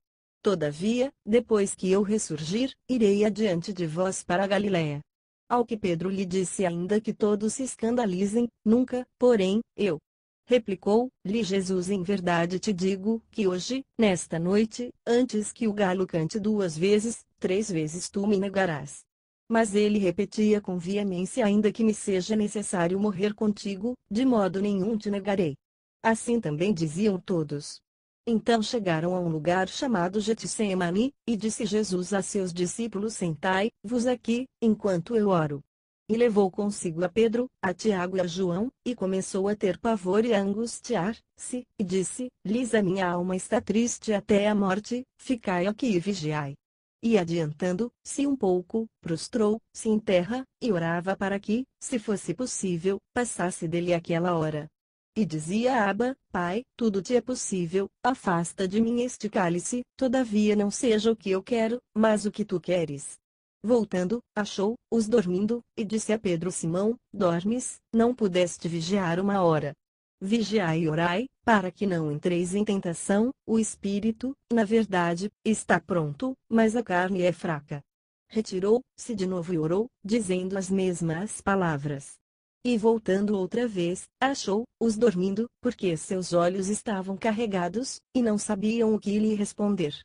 A: Todavia, depois que eu ressurgir, irei adiante de vós para a Galiléia. Ao que Pedro lhe disse: ainda que todos se escandalizem, nunca, porém, eu. Replicou-lhe Jesus: em verdade te digo, que hoje, nesta noite, antes que o galo cante 2 vezes, 3 vezes tu me negarás. Mas ele repetia com veemência: ainda que me seja necessário morrer contigo, de modo nenhum te negarei. Assim também diziam todos. Então chegaram a um lugar chamado Getsêmani, e disse Jesus a seus discípulos: sentai-vos aqui, enquanto eu oro. E levou consigo a Pedro, a Tiago e a João, e começou a ter pavor e a angustiar-se, e disse-lhes: a minha alma está triste até a morte, ficai aqui e vigiai. E adiantando-se um pouco, prostrou-se em terra, e orava para que, se fosse possível, passasse dele aquela hora. E dizia: Abba, Pai, tudo te é possível, afasta de mim este cálice, todavia não seja o que eu quero, mas o que tu queres. Voltando, achou-os dormindo, e disse a Pedro: Simão, dormes, não pudeste vigiar uma hora? Vigiai e orai, para que não entreis em tentação. O espírito, na verdade, está pronto, mas a carne é fraca. Retirou-se de novo e orou, dizendo as mesmas palavras. E voltando outra vez, achou-os dormindo, porque seus olhos estavam carregados, e não sabiam o que lhe responder.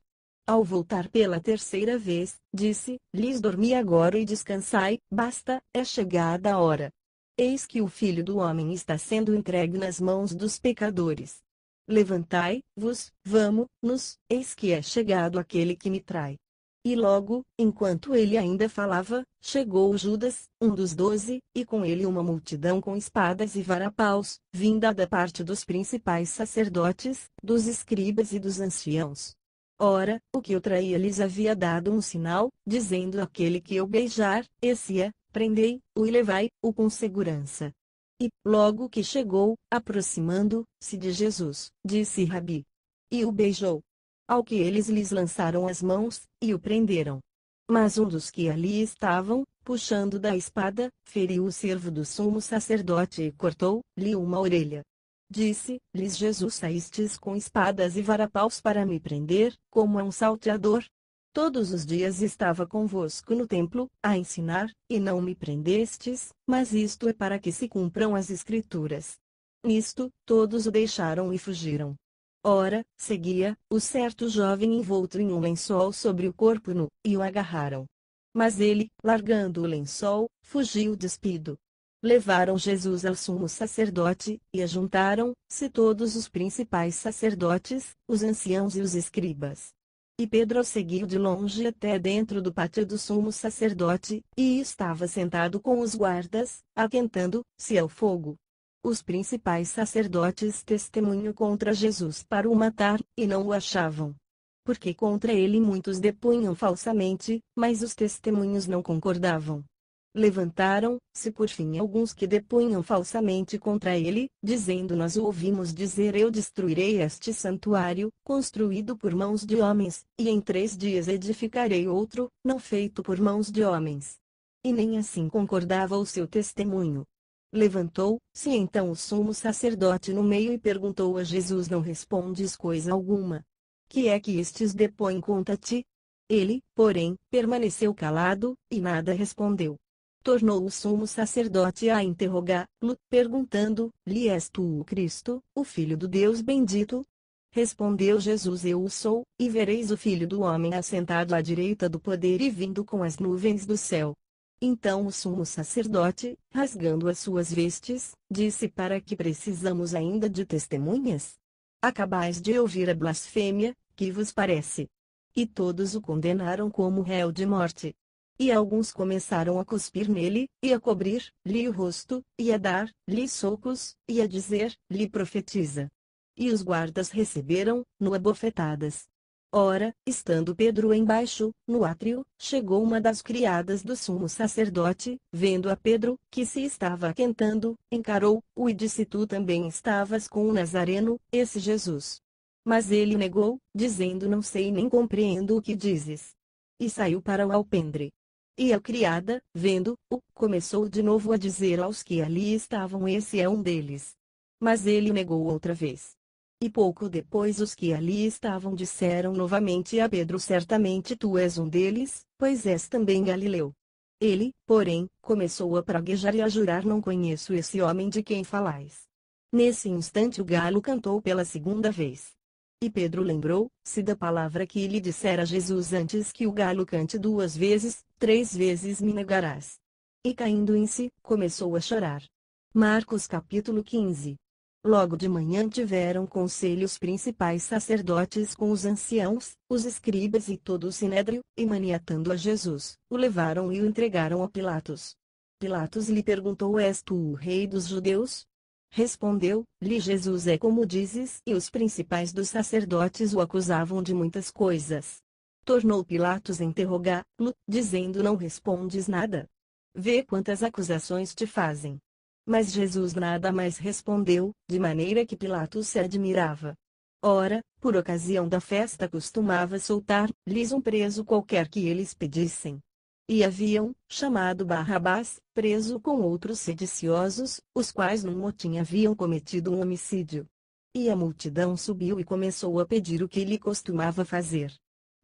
A: Ao voltar pela terceira vez, disse-lhes: dormi agora e descansai, basta, é chegada a hora. Eis que o Filho do Homem está sendo entregue nas mãos dos pecadores. Levantai-vos, vamo-nos, eis que é chegado aquele que me trai. E logo, enquanto ele ainda falava, chegou Judas, um dos 12, e com ele uma multidão com espadas e varapaus, vinda da parte dos principais sacerdotes, dos escribas e dos anciãos. Ora, o que o traía lhes havia dado um sinal, dizendo: aquele que eu beijar, esse é, prendei-o e levai-o com segurança. E, logo que chegou, aproximando-se de Jesus, disse: Rabi. E o beijou. Ao que eles lhes lançaram as mãos, e o prenderam. Mas um dos que ali estavam, puxando da espada, feriu o servo do sumo sacerdote e cortou-lhe uma orelha. Disse-lhes Jesus: saístes com espadas e varapaus para me prender, como a um salteador? Todos os dias estava convosco no templo, a ensinar, e não me prendestes, mas isto é para que se cumpram as Escrituras. Nisto, todos o deixaram e fugiram. Ora, seguia o certo jovem envolto em um lençol sobre o corpo nu, e o agarraram. Mas ele, largando o lençol, fugiu despido. Levaram Jesus ao sumo sacerdote, e ajuntaram-se todos os principais sacerdotes, os anciãos e os escribas. E Pedro seguiu de longe até dentro do pátio do sumo sacerdote, e estava sentado com os guardas, aquentando-se ao fogo. Os principais sacerdotes testemunham contra Jesus para o matar, e não o achavam. Porque contra ele muitos depunham falsamente, mas os testemunhos não concordavam. Levantaram-se por fim alguns que depunham falsamente contra ele, dizendo: nós o ouvimos dizer: eu destruirei este santuário, construído por mãos de homens, e em 3 dias edificarei outro, não feito por mãos de homens. E nem assim concordava o seu testemunho. Levantou-se então o sumo sacerdote no meio e perguntou a Jesus: Não respondes coisa alguma? Que é que estes depõem contra ti? Ele, porém, permaneceu calado, e nada respondeu. Tornou o sumo sacerdote a interrogá-lo, perguntando-lhe: És tu o Cristo, o Filho do Deus bendito? Respondeu Jesus: Eu o sou, e vereis o Filho do Homem assentado à direita do poder e vindo com as nuvens do céu. Então o sumo sacerdote, rasgando as suas vestes, disse: Para que precisamos ainda de testemunhas? Acabais de ouvir a blasfêmia, que vos parece? E todos o condenaram como réu de morte. E alguns começaram a cuspir nele, e a cobrir-lhe o rosto, e a dar-lhe socos, e a dizer-lhe: Profetiza. E os guardas receberam-no a bofetadas. Ora, estando Pedro embaixo, no átrio, chegou uma das criadas do sumo sacerdote, vendo a Pedro, que se estava aquentando, encarou-o e disse: Tu também estavas com o Nazareno, esse Jesus. Mas ele negou, dizendo: Não sei nem compreendo o que dizes. E saiu para o alpendre. E a criada, vendo-o, começou de novo a dizer aos que ali estavam: Esse é um deles. Mas ele negou outra vez. E pouco depois os que ali estavam disseram novamente a Pedro: Certamente tu és um deles, pois és também galileu. Ele, porém, começou a praguejar e a jurar: Não conheço esse homem de quem falais. Nesse instante o galo cantou pela segunda vez. E Pedro lembrou-se da palavra que lhe dissera Jesus: Antes que o galo cante duas vezes, três vezes me negarás. E caindo em si, começou a chorar. Marcos capítulo 15. Logo de manhã tiveram conselho os principais sacerdotes com os anciãos, os escribas e todo o sinédrio, e maniatando a Jesus, o levaram e o entregaram a Pilatos. Pilatos lhe perguntou: És tu o rei dos judeus? Respondeu-lhe Jesus: É como dizes. E os principais dos sacerdotes o acusavam de muitas coisas. Tornou Pilatos a interrogá-lo, dizendo: Não respondes nada? Vê quantas acusações te fazem. Mas Jesus nada mais respondeu, de maneira que Pilatos se admirava. Ora, por ocasião da festa costumava soltar-lhes um preso qualquer que eles pedissem. E haviam chamado Barrabás, preso com outros sediciosos, os quais num motim haviam cometido um homicídio. E a multidão subiu e começou a pedir o que lhe costumava fazer.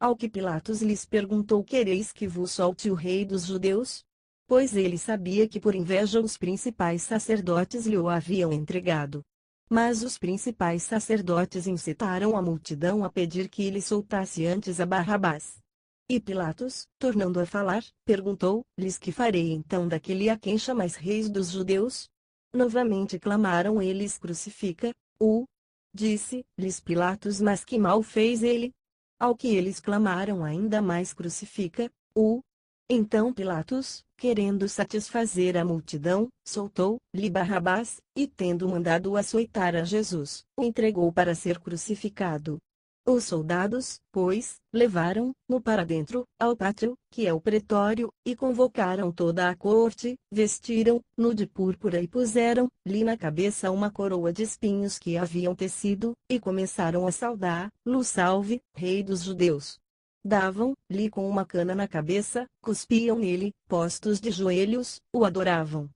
A: Ao que Pilatos lhes perguntou: Quereis que vos solte o rei dos judeus? Pois ele sabia que por inveja os principais sacerdotes lhe o haviam entregado. Mas os principais sacerdotes incitaram a multidão a pedir que lhe soltasse antes a Barrabás. E Pilatos, tornando a falar, perguntou-lhes: Que farei então daquele a quem chamais reis dos judeus? Novamente clamaram eles: Crucifica-o. Disse-lhes Pilatos: Mas que mal fez ele? Ao que eles clamaram ainda mais: Crucifica-o. Então Pilatos, querendo satisfazer a multidão, soltou-lhe Barrabás, e tendo mandado açoitar a Jesus, o entregou para ser crucificado. Os soldados, pois, levaram-no para dentro, ao pátio, que é o pretório, e convocaram toda a corte, vestiram-no de púrpura e puseram-lhe na cabeça uma coroa de espinhos que haviam tecido, e começaram a saudar-lo: Salve, Rei dos Judeus! Davam-lhe com uma cana na cabeça, cuspiam nele, postos de joelhos, o adoravam.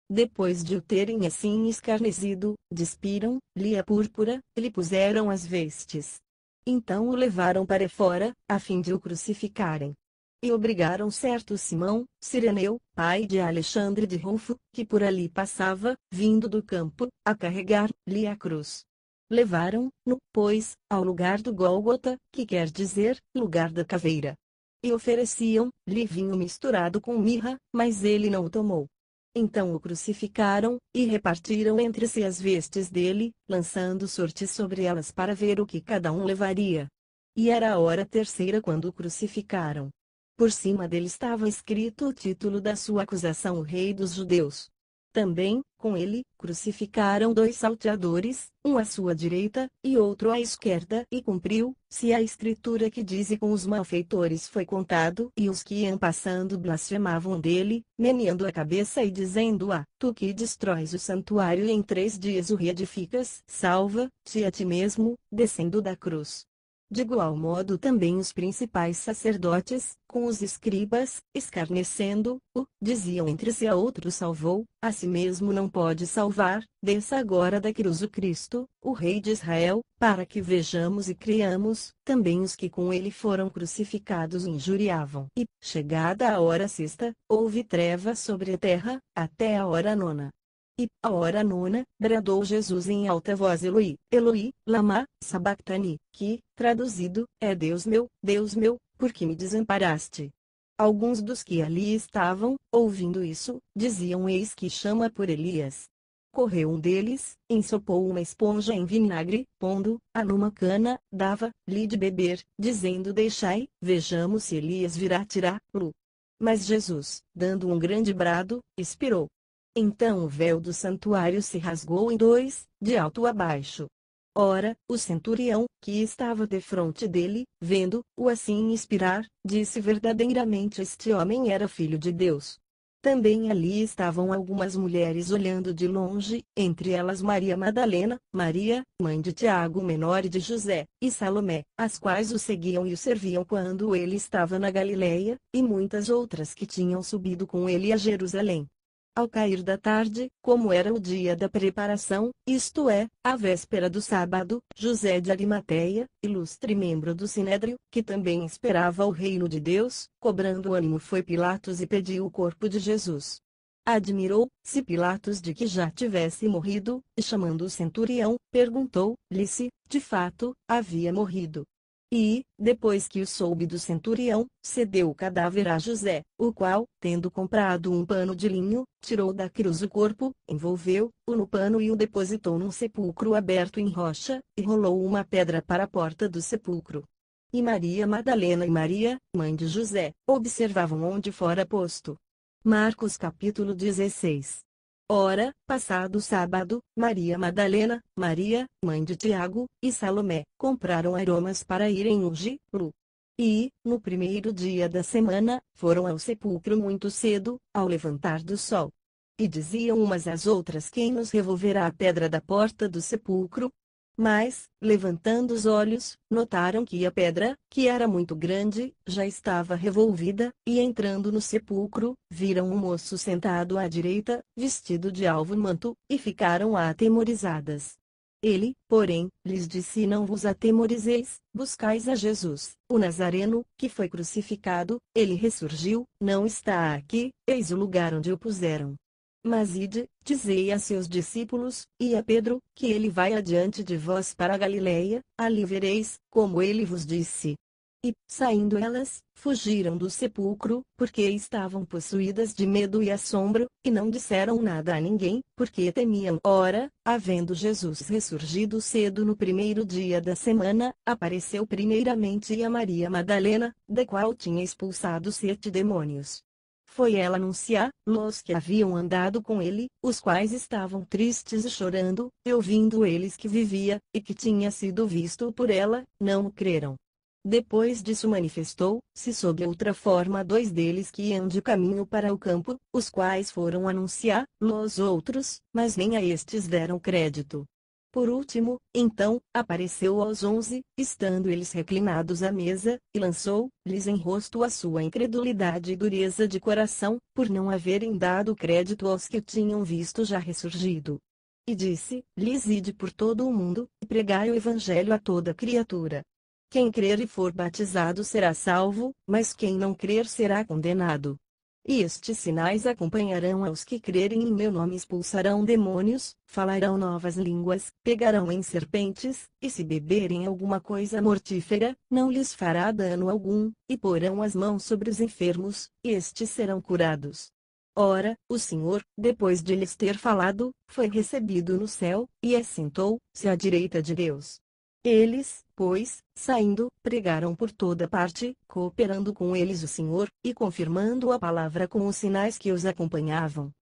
A: Depois de o terem assim escarnecido, despiram-lhe a púrpura, e lhe puseram as vestes. Então o levaram para fora, a fim de o crucificarem. E obrigaram certo Simão, Cireneu, pai de Alexandre de Rufo, que por ali passava, vindo do campo, a carregar-lhe a cruz. Levaram-no, pois, ao lugar do Gólgota, que quer dizer, lugar da caveira. E ofereciam-lhe vinho misturado com mirra, mas ele não o tomou. Então o crucificaram, e repartiram entre si as vestes dele, lançando sortes sobre elas para ver o que cada um levaria. E era a hora terceira quando o crucificaram. Por cima dele estava escrito o título da sua acusação: O Rei dos Judeus. Também, com ele, crucificaram dois salteadores, um à sua direita, e outro à esquerda, e cumpriu-se a escritura que diz: E com os malfeitores foi contado, e os que iam passando blasfemavam dele, meneando a cabeça e dizendo: Tu que destróis o santuário e em 3 dias o reedificas, salva-te a ti mesmo, descendo da cruz. De igual modo também os principais sacerdotes, com os escribas, escarnecendo-o, diziam entre si: a outro salvou, a si mesmo não pode salvar, desça agora da cruz o Cristo, o Rei de Israel, para que vejamos e creamos. Também os que com ele foram crucificados o injuriavam. E, chegada a hora sexta, houve trevas sobre a terra, até a hora nona. E, à hora nona, bradou Jesus em alta voz: Eloi, Eloi, lama sabactani, que, traduzido, é: Deus meu, por que me desamparaste? Alguns dos que ali estavam, ouvindo isso, diziam: eis que chama por Elias. Correu um deles, ensopou uma esponja em vinagre, pondo-a numa cana, dava-lhe de beber, dizendo: deixai, vejamos se Elias virá tirá-lo. Mas Jesus, dando um grande brado, expirou. Então o véu do santuário se rasgou em dois, de alto a baixo. Ora, o centurião, que estava defronte dele, vendo-o assim expirar, disse: verdadeiramente este homem era filho de Deus. Também ali estavam algumas mulheres olhando de longe, entre elas Maria Madalena, Maria, mãe de Tiago menor e de José, e Salomé, as quais o seguiam e o serviam quando ele estava na Galileia, e muitas outras que tinham subido com ele a Jerusalém. Ao cair da tarde, como era o dia da preparação, isto é, a véspera do sábado, José de Arimateia, ilustre membro do Sinédrio, que também esperava o reino de Deus, cobrando ânimo, foi Pilatos e pediu o corpo de Jesus. Admirou-se Pilatos de que já tivesse morrido, e chamando o centurião, perguntou-lhe se, de fato, havia morrido. E, depois que o soube do centurião, cedeu o cadáver a José, o qual, tendo comprado um pano de linho, tirou da cruz o corpo, envolveu-o no pano e o depositou num sepulcro aberto em rocha, e rolou uma pedra para a porta do sepulcro. E Maria Madalena e Maria, mãe de José, observavam onde fora posto. Marcos capítulo 16. Ora, passado o sábado, Maria Madalena, Maria, mãe de Tiago, e Salomé, compraram aromas para irem ungí-lo. E, no primeiro dia da semana, foram ao sepulcro muito cedo, ao levantar do sol. E diziam umas às outras: quem nos revolverá a pedra da porta do sepulcro? Mas, levantando os olhos, notaram que a pedra, que era muito grande, já estava revolvida, e entrando no sepulcro, viram um moço sentado à direita, vestido de alvo manto, e ficaram atemorizadas. Ele, porém, lhes disse: não vos atemorizeis, buscais a Jesus, o Nazareno, que foi crucificado. Ele ressurgiu, não está aqui, eis o lugar onde o puseram. Mas ide, dizei a seus discípulos, e a Pedro, que ele vai adiante de vós para a Galileia, ali vereis, como ele vos disse. E, saindo elas, fugiram do sepulcro, porque estavam possuídas de medo e assombro, e não disseram nada a ninguém, porque temiam. Ora, havendo Jesus ressurgido cedo no primeiro dia da semana, apareceu primeiramente a Maria Madalena, da qual tinha expulsado 7 demônios. Foi ela anunciar-los que haviam andado com ele, os quais estavam tristes e chorando, e ouvindo eles que vivia, e que tinha sido visto por ela, não o creram. Depois disso manifestou-se sob outra forma 2 deles que iam de caminho para o campo, os quais foram anunciar-los outros, mas nem a estes deram crédito. Por último, então, apareceu aos 11, estando eles reclinados à mesa, e lançou-lhes em rosto a sua incredulidade e dureza de coração, por não haverem dado crédito aos que o tinham visto já ressurgido. E disse-lhes: ide por todo o mundo, e pregai o evangelho a toda criatura. Quem crer e for batizado será salvo, mas quem não crer será condenado. E estes sinais acompanharão aos que crerem: em meu nome expulsarão demônios, falarão novas línguas, pegarão em serpentes, e se beberem alguma coisa mortífera, não lhes fará dano algum, e porão as mãos sobre os enfermos, e estes serão curados. Ora, o Senhor, depois de lhes ter falado, foi recebido no céu, e assentou-se à direita de Deus. Eles, pois, saindo, pregaram por toda parte, cooperando com eles o Senhor, e confirmando a palavra com os sinais que os acompanhavam.